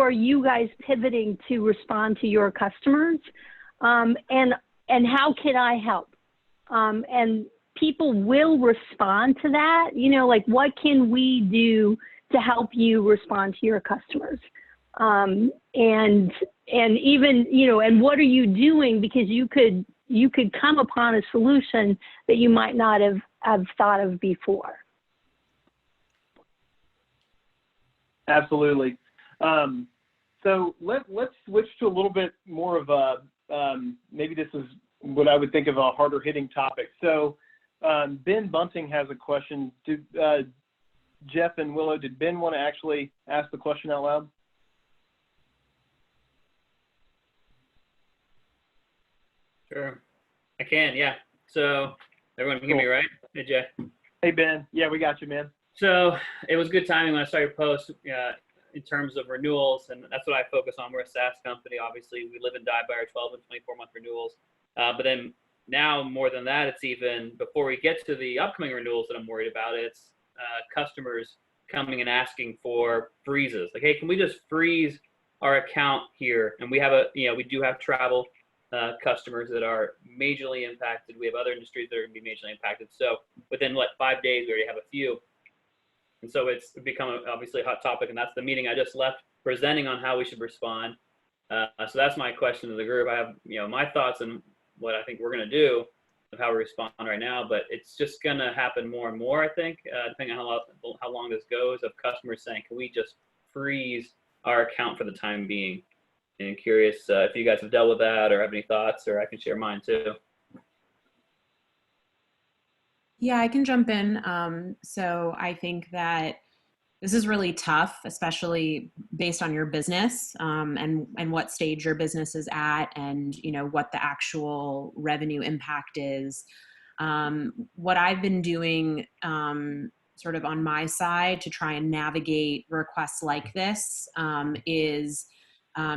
are you guys pivoting to respond to your customers, and how can I help? And people will respond to that. You know, like, what can we do to help you respond to your customers? And even, you know, and what are you doing? Because you could come upon a solution that you might not have thought of before. Absolutely. So let's switch to a little bit more of a, maybe this is what I would think of a harder hitting topic. So Ben Bunting has a question. Jeff and Willow, did Ben want to actually ask the question out loud? Sure, I can, yeah. So everyone can hear me, right? Hey, Jay. Hey, Ben. Yeah, we got you, man. So it was good timing when I saw your post in terms of renewals, and that's what I focus on. We're a SaaS company. Obviously, we live and die by our 12 and 24-month renewals. But then now, more than that, it's even before we get to the upcoming renewals that I'm worried about, it's customers coming and asking for freezes. Like, hey, can we just freeze our account here? And we have we do have travel customers that are majorly impacted. We have other industries that are going to be majorly impacted. So within 5 days, we already have a few. And so it's become obviously a hot topic, and that's the meeting I just left presenting on how we should respond. So that's my question to the group. I have my thoughts on what I think we're going to do of how we respond right now, but it's just going to happen more and more, I think, depending on how long this goes, of customers saying, can we just freeze our account for the time being? And I'm curious if you guys have dealt with that or have any thoughts, or I can share mine too. Yeah, I can jump in. So I think that this is really tough, especially based on your business and what stage your business is at, and what the actual revenue impact is. What I've been doing sort of on my side to try and navigate requests like this is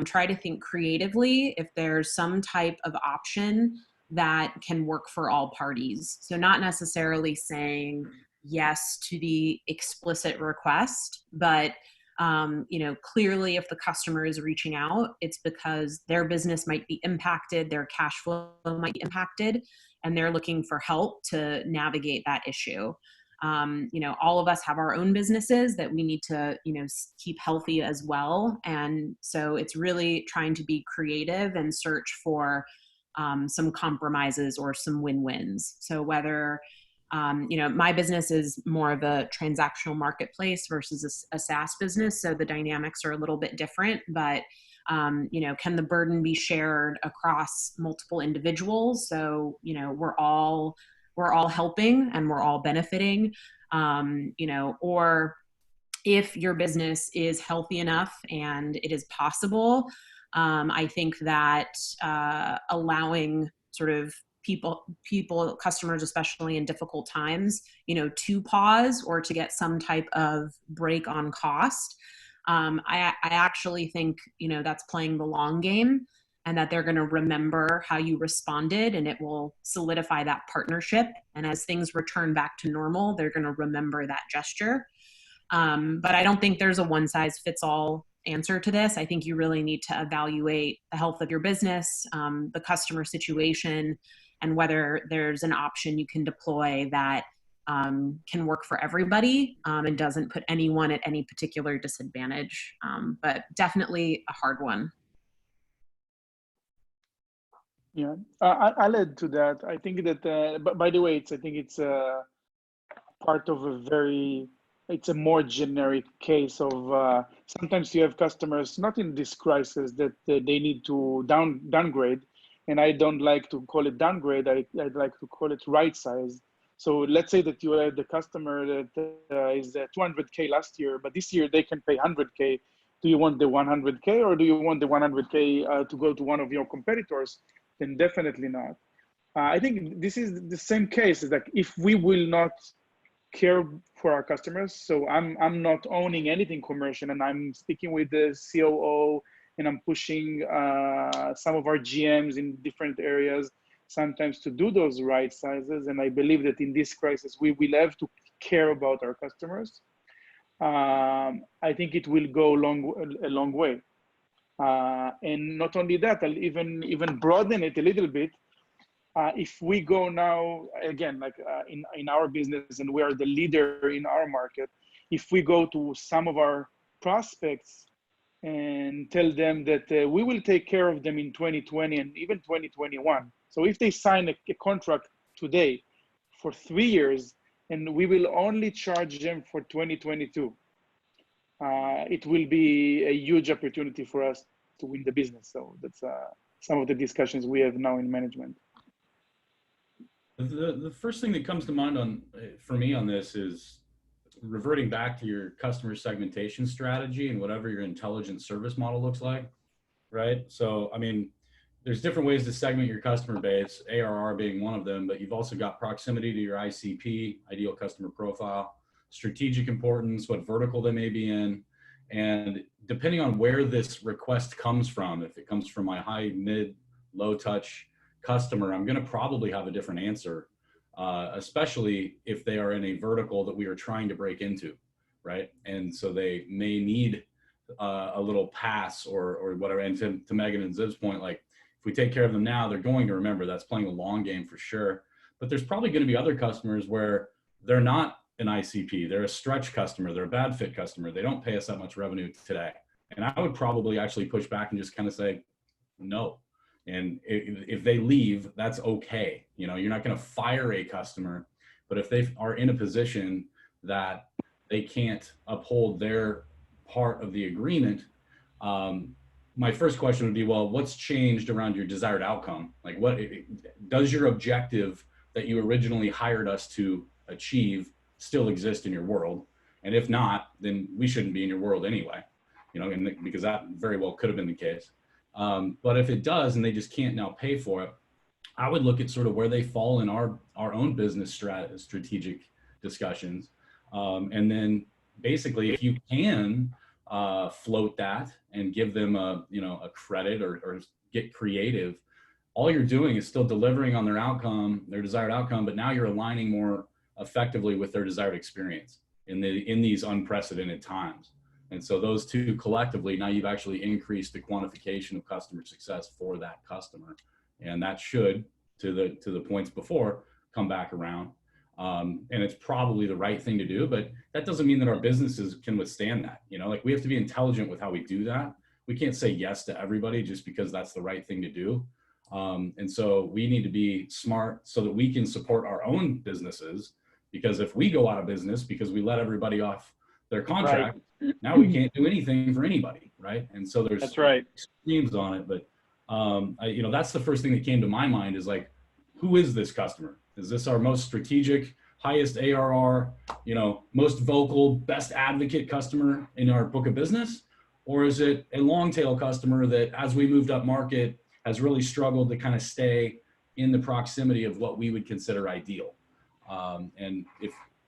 try to think creatively if there's some type of option that can work for all parties. So not necessarily saying yes to the explicit request, but clearly if the customer is reaching out, it's because their business might be impacted, their cash flow might be impacted, and they're looking for help to navigate that issue. All of us have our own businesses that we need to, keep healthy as well. And so it's really trying to be creative and search for some compromises or some win-wins. So whether, my business is more of a transactional marketplace versus a SaaS business. So the dynamics are a little bit different, but, can the burden be shared across multiple individuals? So, we're all helping and we're all benefiting, or if your business is healthy enough and it is possible, I think that allowing sort of people, customers, especially in difficult times, to pause or to get some type of break on cost. I actually think, that's playing the long game, and that they're going to remember how you responded, and it will solidify that partnership. And as things return back to normal, they're going to remember that gesture. But I don't think there's a one-size-fits-all answer to this. I think you really need to evaluate the health of your business, the customer situation, and whether there's an option you can deploy that can work for everybody and doesn't put anyone at any particular disadvantage. But definitely a hard one. Yeah, I'll add to that. I think that, but by the way, I think it's part of it's a more generic case of sometimes you have customers not in this crisis that they need to downgrade, and I don't like to call it downgrade. I'd like to call it right size. So let's say that you have the customer that is 200K last year, but this year they can pay 100K. Do you want the 100K, or do you want the 100K to go to one of your competitors? Then definitely not. I think this is the same case. Is like if we will not care for our customers, so I'm not owning anything commercial, and I'm speaking with the COO, and I'm pushing some of our GMs in different areas sometimes to do those right sizes. And I believe that in this crisis, we will have to care about our customers. I think it will go a long way. And not only that, I'll even broaden it a little bit. If we go now, again, like in our business, and we are the leader in our market, if we go to some of our prospects and tell them that we will take care of them in 2020 and even 2021. So if they sign a contract today for 3 years, and we will only charge them for 2022, it will be a huge opportunity for us to win the business. So that's some of the discussions we have now in management. The first thing that comes to mind for me on this is reverting back to your customer segmentation strategy and whatever your intelligent service model looks like, right? So, I mean, there's different ways to segment your customer base, ARR being one of them, but you've also got proximity to your ICP, ideal customer profile, strategic importance, what vertical they may be in, and depending on where this request comes from, if it comes from my high, mid, low touch customer, I'm going to probably have a different answer, especially if they are in a vertical that we are trying to break into, right? And so they may need a little pass or whatever. And to Megan and Ziv's point, like if we take care of them now, they're going to remember. That's playing a long game for sure. But there's probably going to be other customers where they're not an ICP, they're a stretch customer, they're a bad fit customer, they don't pay us that much revenue today. And I would probably actually push back and just kind of say no. And if they leave, that's okay. You know, you're not going to fire a customer, but if they are in a position that they can't uphold their part of the agreement, my first question would be, well, what's changed around your desired outcome? Like, what does your objective that you originally hired us to achieve still exist in your world? And if not, then we shouldn't be in your world anyway, you know, because that very well could have been the case. But if it does, and they just can't now pay for it, I would look at sort of where they fall in our own business strategic discussions. And then basically, if you can float that and give them a credit or get creative, all you're doing is still delivering on their outcome, their desired outcome, but now you're aligning more effectively with their desired experience in these unprecedented times. And so those two collectively, now you've actually increased the quantification of customer success for that customer. And that should, to the points before, come back around. And it's probably the right thing to do, but that doesn't mean that our businesses can withstand that. You know, like we have to be intelligent with how we do that. We can't say yes to everybody just because that's the right thing to do. And so we need to be smart so that we can support our own businesses, because if we go out of business because we let everybody off their contract, right, now we can't do anything for anybody, right? And so there's extremes on it, but that's the first thing that came to my mind is like, who is this customer? Is this our most strategic, highest ARR, most vocal, best advocate customer in our book of business? Or is it a long tail customer that as we moved up market has really struggled to kind of stay in the proximity of what we would consider ideal?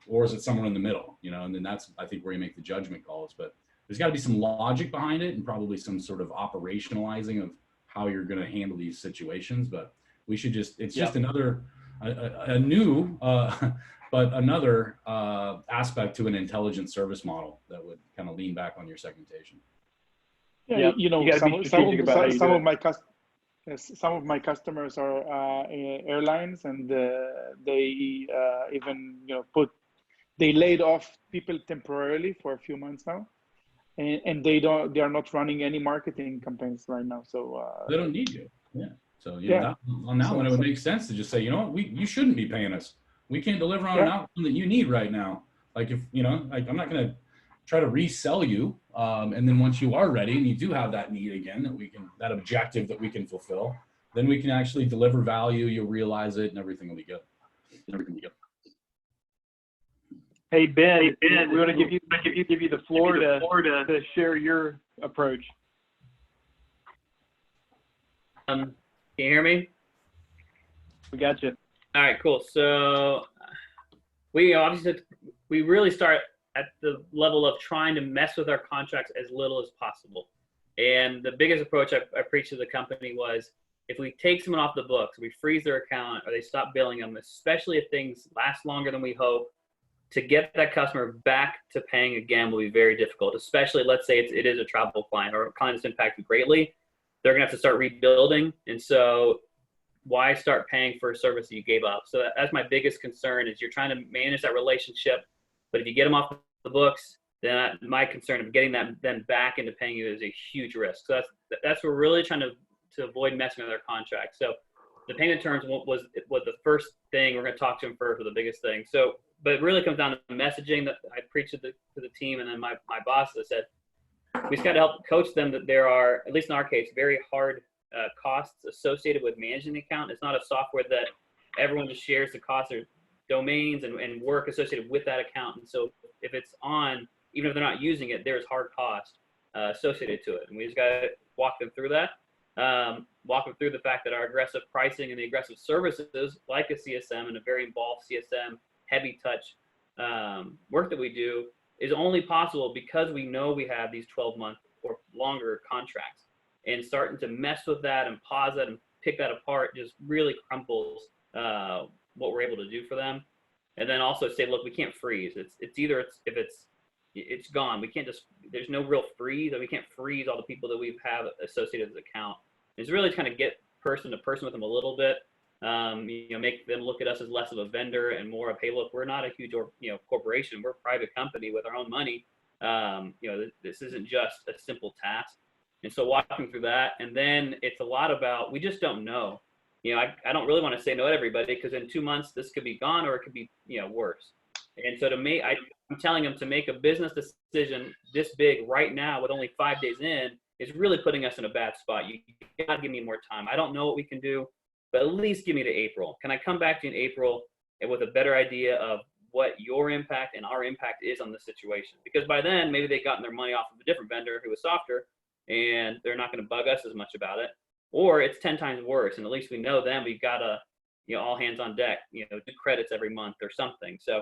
Or is it somewhere in the middle, and then that's, I think, where you make the judgment calls. But there's got to be some logic behind it and probably some sort of operationalizing of how you're going to handle these situations. But we should just another, a new, but another aspect to an intelligent service model that would kind of lean back on your segmentation. Yeah, some of my customers are airlines, and they even they laid off people temporarily for a few months now, and they are not running any marketing campaigns right now. So they don't need you. Yeah. So on that one, it would make sense to just say, you shouldn't be paying us. We can't deliver on an outcome that you need right now. Like I'm not going to try to resell you. And then once you are ready and you do have that need again, that objective that we can fulfill, then we can actually deliver value. You'll realize it and everything will be good. Hey, Ben, we want to give you the floor to share your approach. Can you hear me? We got you. All right, cool. So we really start at the level of trying to mess with our contracts as little as possible. And the biggest approach I preached to the company was, if we take someone off the books, we freeze their account or they stop billing them, especially if things last longer than we hope, to get that customer back to paying again will be very difficult, especially let's say it is a travel client or a client that's impacted greatly. They're gonna have to start rebuilding. And so why start paying for a service that you gave up? So that's my biggest concern is you're trying to manage that relationship, but if you get them off the books, then my concern of getting them back into paying you is a huge risk. So that's what we're really trying to avoid messing with their contract. So the payment terms was the first thing we're going to talk to them first, or the biggest thing. So, but it really comes down to messaging that I preached to the team, and then my boss that said we just got to help coach them that there are, at least in our case, very hard costs associated with managing the account. It's not a software that everyone just shares the costs or domains and work associated with that account. And so if it's on, even if they're not using it, there's hard cost associated to it. And we just got to walk them through that. Walk them through the fact that our aggressive pricing and the aggressive services like a CSM and a very involved CSM heavy touch work that we do is only possible because we know we have these 12-month or longer contracts. And starting to mess with that and pause that and pick that apart just really crumples what we're able to do for them. And then also say, look, we can't freeze. It's either it's gone. We can't just, there's no real freeze. We can't freeze all the people that we have associated with the account. It's really kind of get person to person with them a little bit. Make them look at us as less of a vendor and more of, hey, look, we're not a huge corporation. We're a private company with our own money. This isn't just a simple task. And so walking through that, and then it's a lot about, we just don't know. I don't really want to say no to everybody because in 2 months this could be gone or it could be worse. And so to me, I'm telling them to make a business decision this big right now with only 5 days in is really putting us in a bad spot. You gotta give me more time. I don't know what we can do, but at least give me to April. Can I come back to you in April and with a better idea of what your impact and our impact is on the situation? Because by then maybe they've gotten their money off of a different vendor who was softer and they're not going to bug us as much about it, or it's 10 times worse. And at least we know then we've got to, all hands on deck, do credits every month or something. So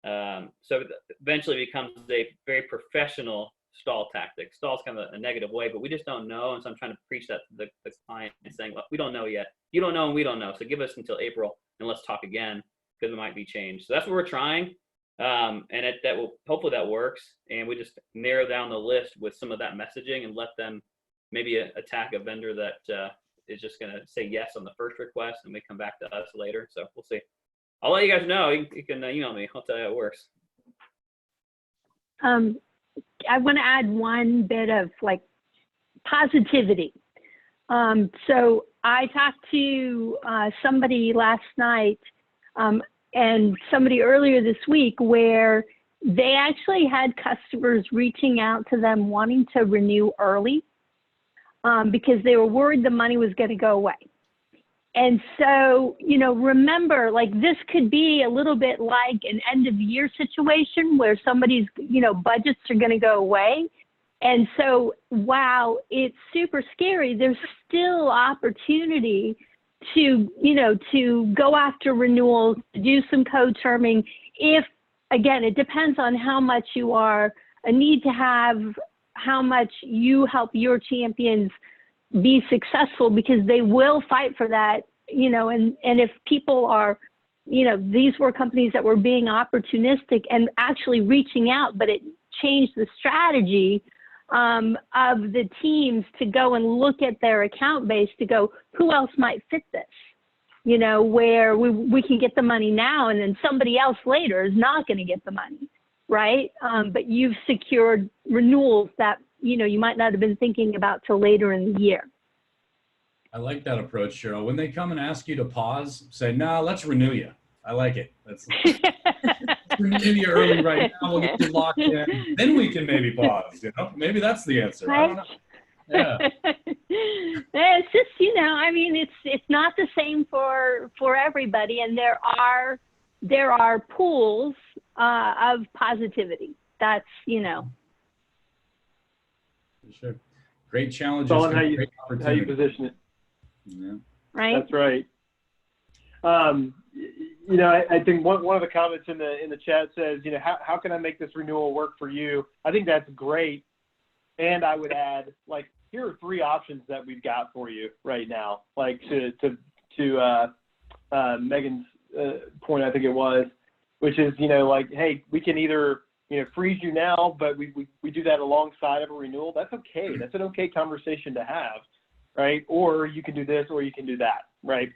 eventually it becomes a very professional stall tactic. Stall's kind of a negative way, but we just don't know. And so I'm trying to preach that to the client and saying, look, we don't know yet. You don't know and we don't know. So give us until April and let's talk again because it might be changed. So that's what we're trying. And that will, hopefully that works. And we just narrow down the list with some of that messaging and let them maybe attack a vendor that is just going to say yes on the first request and we come back to us later. So we'll see. I'll let you guys know. You can email me. I'll tell you how it works. I want to add one bit of positivity. So I talked to somebody last night and somebody earlier this week where they actually had customers reaching out to them wanting to renew early because they were worried the money was going to go away. And so, remember, this could be a little bit like an end of year situation where somebody's, budgets are going to go away. And so, while it's super scary, there's still opportunity to go after renewals, to do some co-terming. If, again, it depends on how much you are a need to have, how much you help your champions be successful, because they will fight for that, and if people are, these were companies that were being opportunistic and actually reaching out, but it changed the strategy of the teams to go and look at their account base to go, who else might fit this, where we can get the money now and then somebody else later is not going to get the money, right? But you've secured renewals that, you might not have been thinking about till later in the year. I like that approach, Sheryl. When they come and ask you to pause, say, no, let's renew you. I like it. Let's renew you early right now. We'll get you locked in. Then we can maybe pause, Maybe that's the answer. Right? I don't know. Yeah. It's just, it's not the same for everybody. And there are pools of positivity. That's, For sure. Great challenges. How you position it. Yeah. Right. That's right. I think one of the comments in the chat says, how can I make this renewal work for you? I think that's great. And I would add, here are 3 options that we've got for you right now. To Megan's point, I think it was, which is, hey, we can either freeze you now, but we do that alongside of a renewal. That's okay. That's an okay conversation to have, right? Or you can do this, or you can do that, right?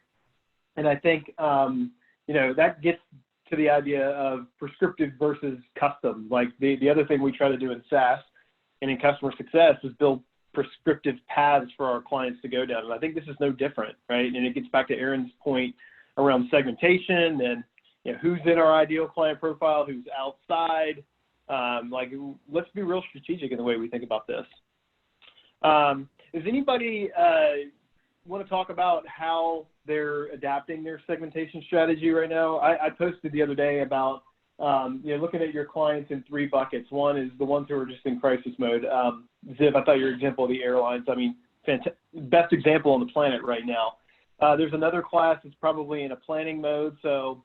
And I think, you know, that gets to the idea of prescriptive versus custom. Like the other thing we try to do in SaaS and in customer success is build prescriptive paths for our clients to go down. And I think this is no different, right? And it gets back to Aaron's point around segmentation and, you know, who's in our ideal client profile, who's outside. Like, let's be real strategic in the way we think about this. Does anybody want to talk about how they're adapting their segmentation strategy right now? I posted the other day about, you know, looking at your clients in 3 buckets. One is the ones who are just in crisis mode. Ziv, I thought your example of the airlines, I mean, best example on the planet right now. There's another class that's probably in a planning mode, so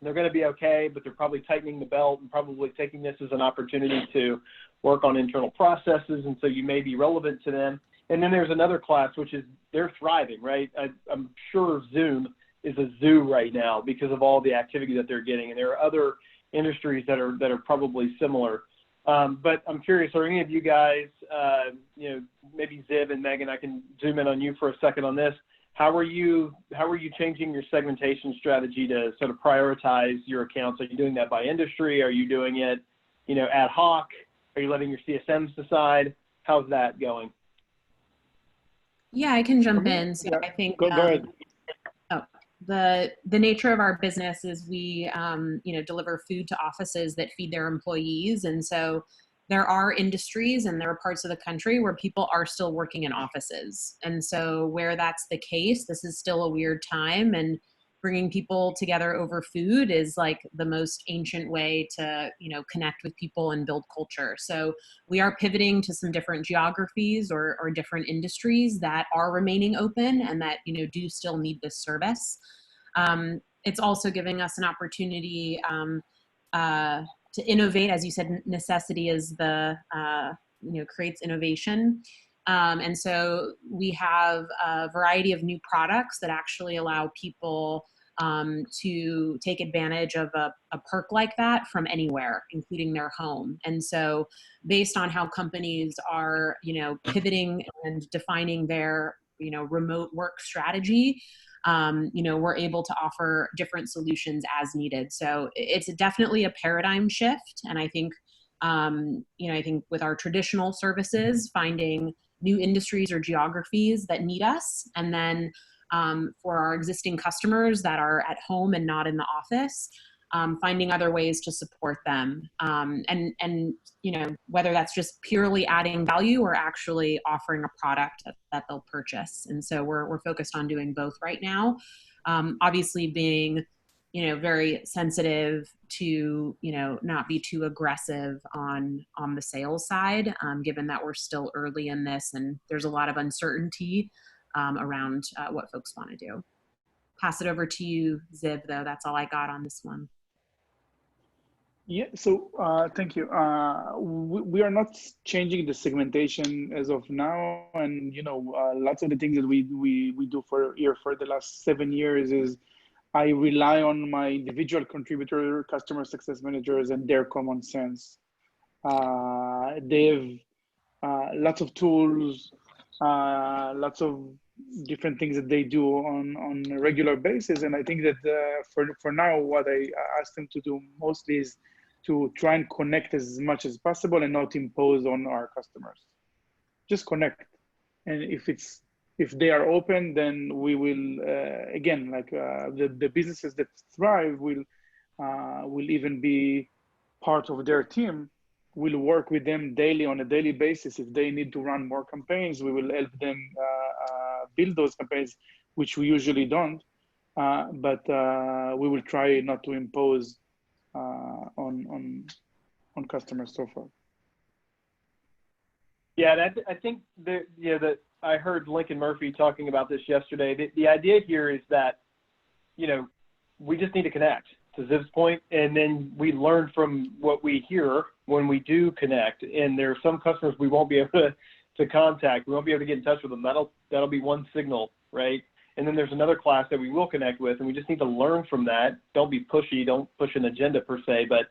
they're going to be okay, but they're probably tightening the belt and probably taking this as an opportunity to work on internal processes, and so you may be relevant to them. And then there's another class, which is they're thriving, right? I'm sure Zoom is a zoo right now because of all the activity that they're getting, and there are other industries that are probably similar. But I'm curious, are any of you guys, you know, maybe Ziv and Megan, I can zoom in on you for a second on this. How are you changing your segmentation strategy to sort of prioritize your accounts? Are you doing that by industry? Are you doing it, you know, ad hoc? Are you letting your CSMs decide? How's that going? Yeah, I can jump in. So I think go ahead. The nature of our business is we, you know, deliver food to offices that feed their employees. And so there are industries and there are parts of the country where people are still working in offices. And so where that's the case, this is still a weird time, and bringing people together over food is like the most ancient way to, you know, connect with people and build culture. So we are pivoting to some different geographies or different industries that are remaining open and that, you know, do still need this service. It's also giving us an opportunity to innovate. As you said, necessity is the, you know, creates innovation. And so we have a variety of new products that actually allow people to take advantage of a perk like that from anywhere, including their home. And so based on how companies are, you know, pivoting and defining their, you know, remote work strategy, you know, we're able to offer different solutions as needed. So it's definitely a paradigm shift. And I think, you know, I think with our traditional services, finding new industries or geographies that need us, and then for our existing customers that are at home and not in the office, finding other ways to support them. And, you know, whether that's just purely adding value or actually offering a product that they'll purchase. And so we're focused on doing both right now. Obviously being, you know, very sensitive to, you know, not be too aggressive on the sales side, given that we're still early in this and there's a lot of uncertainty around what folks want to do. Pass it over to you, Ziv, though. That's all I got on this one. Yeah, so thank you. We are not changing the segmentation as of now, and you know, lots of the things that we do for the last 7 years is I rely on my individual contributor, customer success managers, and their common sense. They have lots of tools, lots of different things that they do on a regular basis, and I think that for now, what I ask them to do mostly is to try and connect as much as possible and not impose on our customers. Just connect, and if they are open, then we will again, like the businesses that thrive will even be part of their team. We'll work with them daily on a daily basis. If they need to run more campaigns, we will help them build those campaigns, which we usually don't. But we will try not to impose on customers so far. Yeah, I think that I heard Lincoln Murphy talking about this yesterday. The idea here is that, you know, we just need to connect, to Ziv's point, and then we learn from what we hear when we do connect. And there are some customers we won't be able to contact. We won't be able to get in touch with them. That'll be one signal, right? And then there's another class that we will connect with, and we just need to learn from that. Don't be pushy. Don't push an agenda per se, but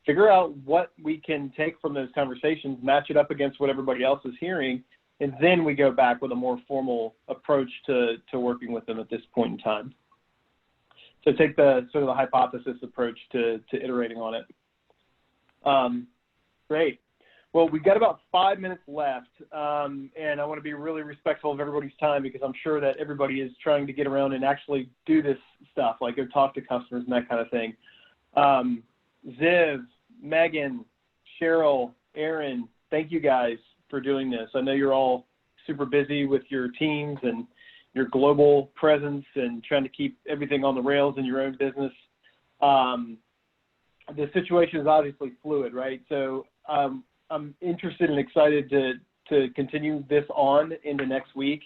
figure out what we can take from those conversations, match it up against what everybody else is hearing, and then we go back with a more formal approach to working with them at this point in time. So take the sort of the hypothesis approach to iterating on it. Great. Well, we've got about 5 minutes left, and I want to be really respectful of everybody's time because I'm sure that everybody is trying to get around and actually do this stuff, like go talk to customers and that kind of thing. Ziv, Megan, Sheryl, Aaron, thank you guys for doing this. I know you're all super busy with your teams and your global presence and trying to keep everything on the rails in your own business. The situation is obviously fluid, right? So I'm interested and excited to continue this on into next week,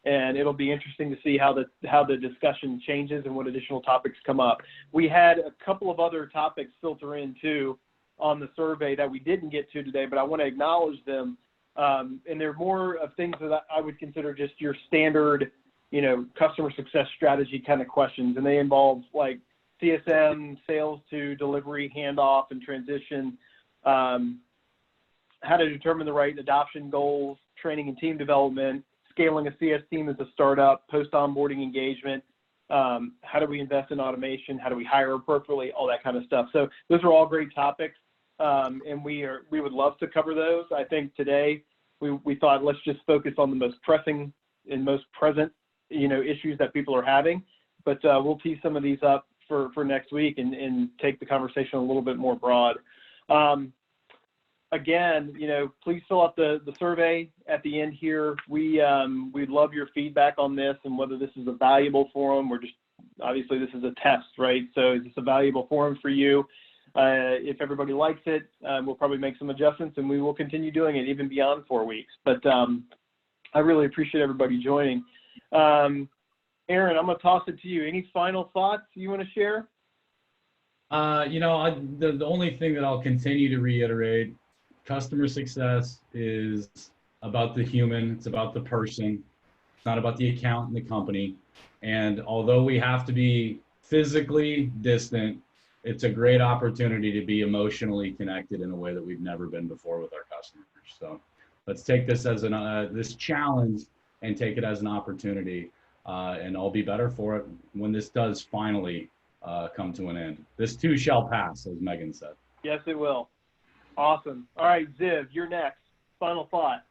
and it'll be interesting to see how the discussion changes and what additional topics come up. We had a couple of other topics filter in too on the survey that we didn't get to today, but I want to acknowledge them. And they're more of things that I would consider just your standard, customer success strategy kind of questions, and they involve like CSM, sales to delivery, handoff, and transition. How to determine the right adoption goals, training and team development, scaling a CS team as a startup, post-onboarding engagement, how do we invest in automation, how do we hire appropriately, all that kind of stuff. So those are all great topics, and we would love to cover those. I think today we thought let's just focus on the most pressing and most present issues that people are having, but we'll tee some of these up for next week and take the conversation a little bit more broad. Again, please fill out the survey at the end here. We'd love your feedback on this and whether this is a valuable forum. Obviously this is a test, right? So is this a valuable forum for you? If everybody likes it, we'll probably make some adjustments and we will continue doing it even beyond 4 weeks. But I really appreciate everybody joining. Aaron, I'm going to toss it to you. Any final thoughts you want to share? The only thing that I'll continue to reiterate, customer success is about the human, it's about the person, it's not about the account and the company. And although we have to be physically distant, it's a great opportunity to be emotionally connected in a way that we've never been before with our customers. So let's take this as this challenge and take it as an opportunity, and I'll be better for it when this does finally come to an end. This too shall pass, as Megan said. Yes, it will. Awesome. All right, Ziv, you're next. Final thought.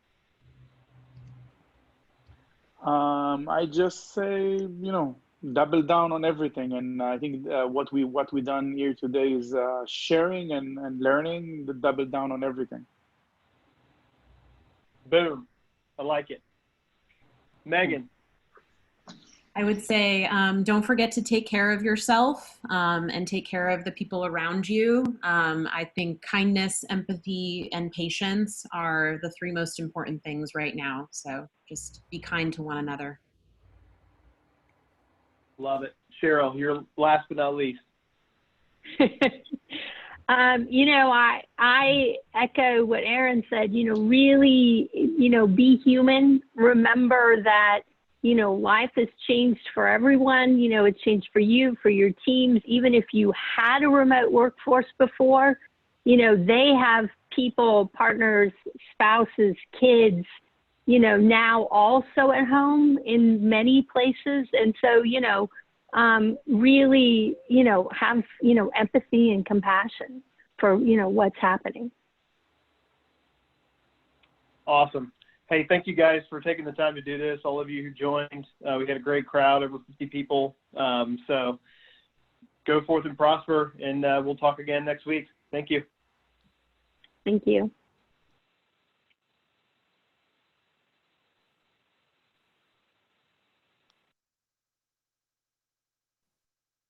I just say, double down on everything. And I think what we done here today is sharing and learning, the double down on everything. Boom. I like it. Megan. I would say don't forget to take care of yourself and take care of the people around you. I think kindness, empathy, and patience are the 3 most important things right now. So just be kind to one another. Love it. Sheryl, you're last but not least. I echo what Aaron said, really, be human. Remember that life has changed for everyone. It's changed for you, for your teams. Even if you had a remote workforce before, they have people, partners, spouses, kids, now also at home in many places. And so, really, have, empathy and compassion for, what's happening. Awesome. Hey, thank you guys for taking the time to do this. All of you who joined, we had a great crowd, over 50 people. So go forth and prosper, and we'll talk again next week. Thank you. Thank you.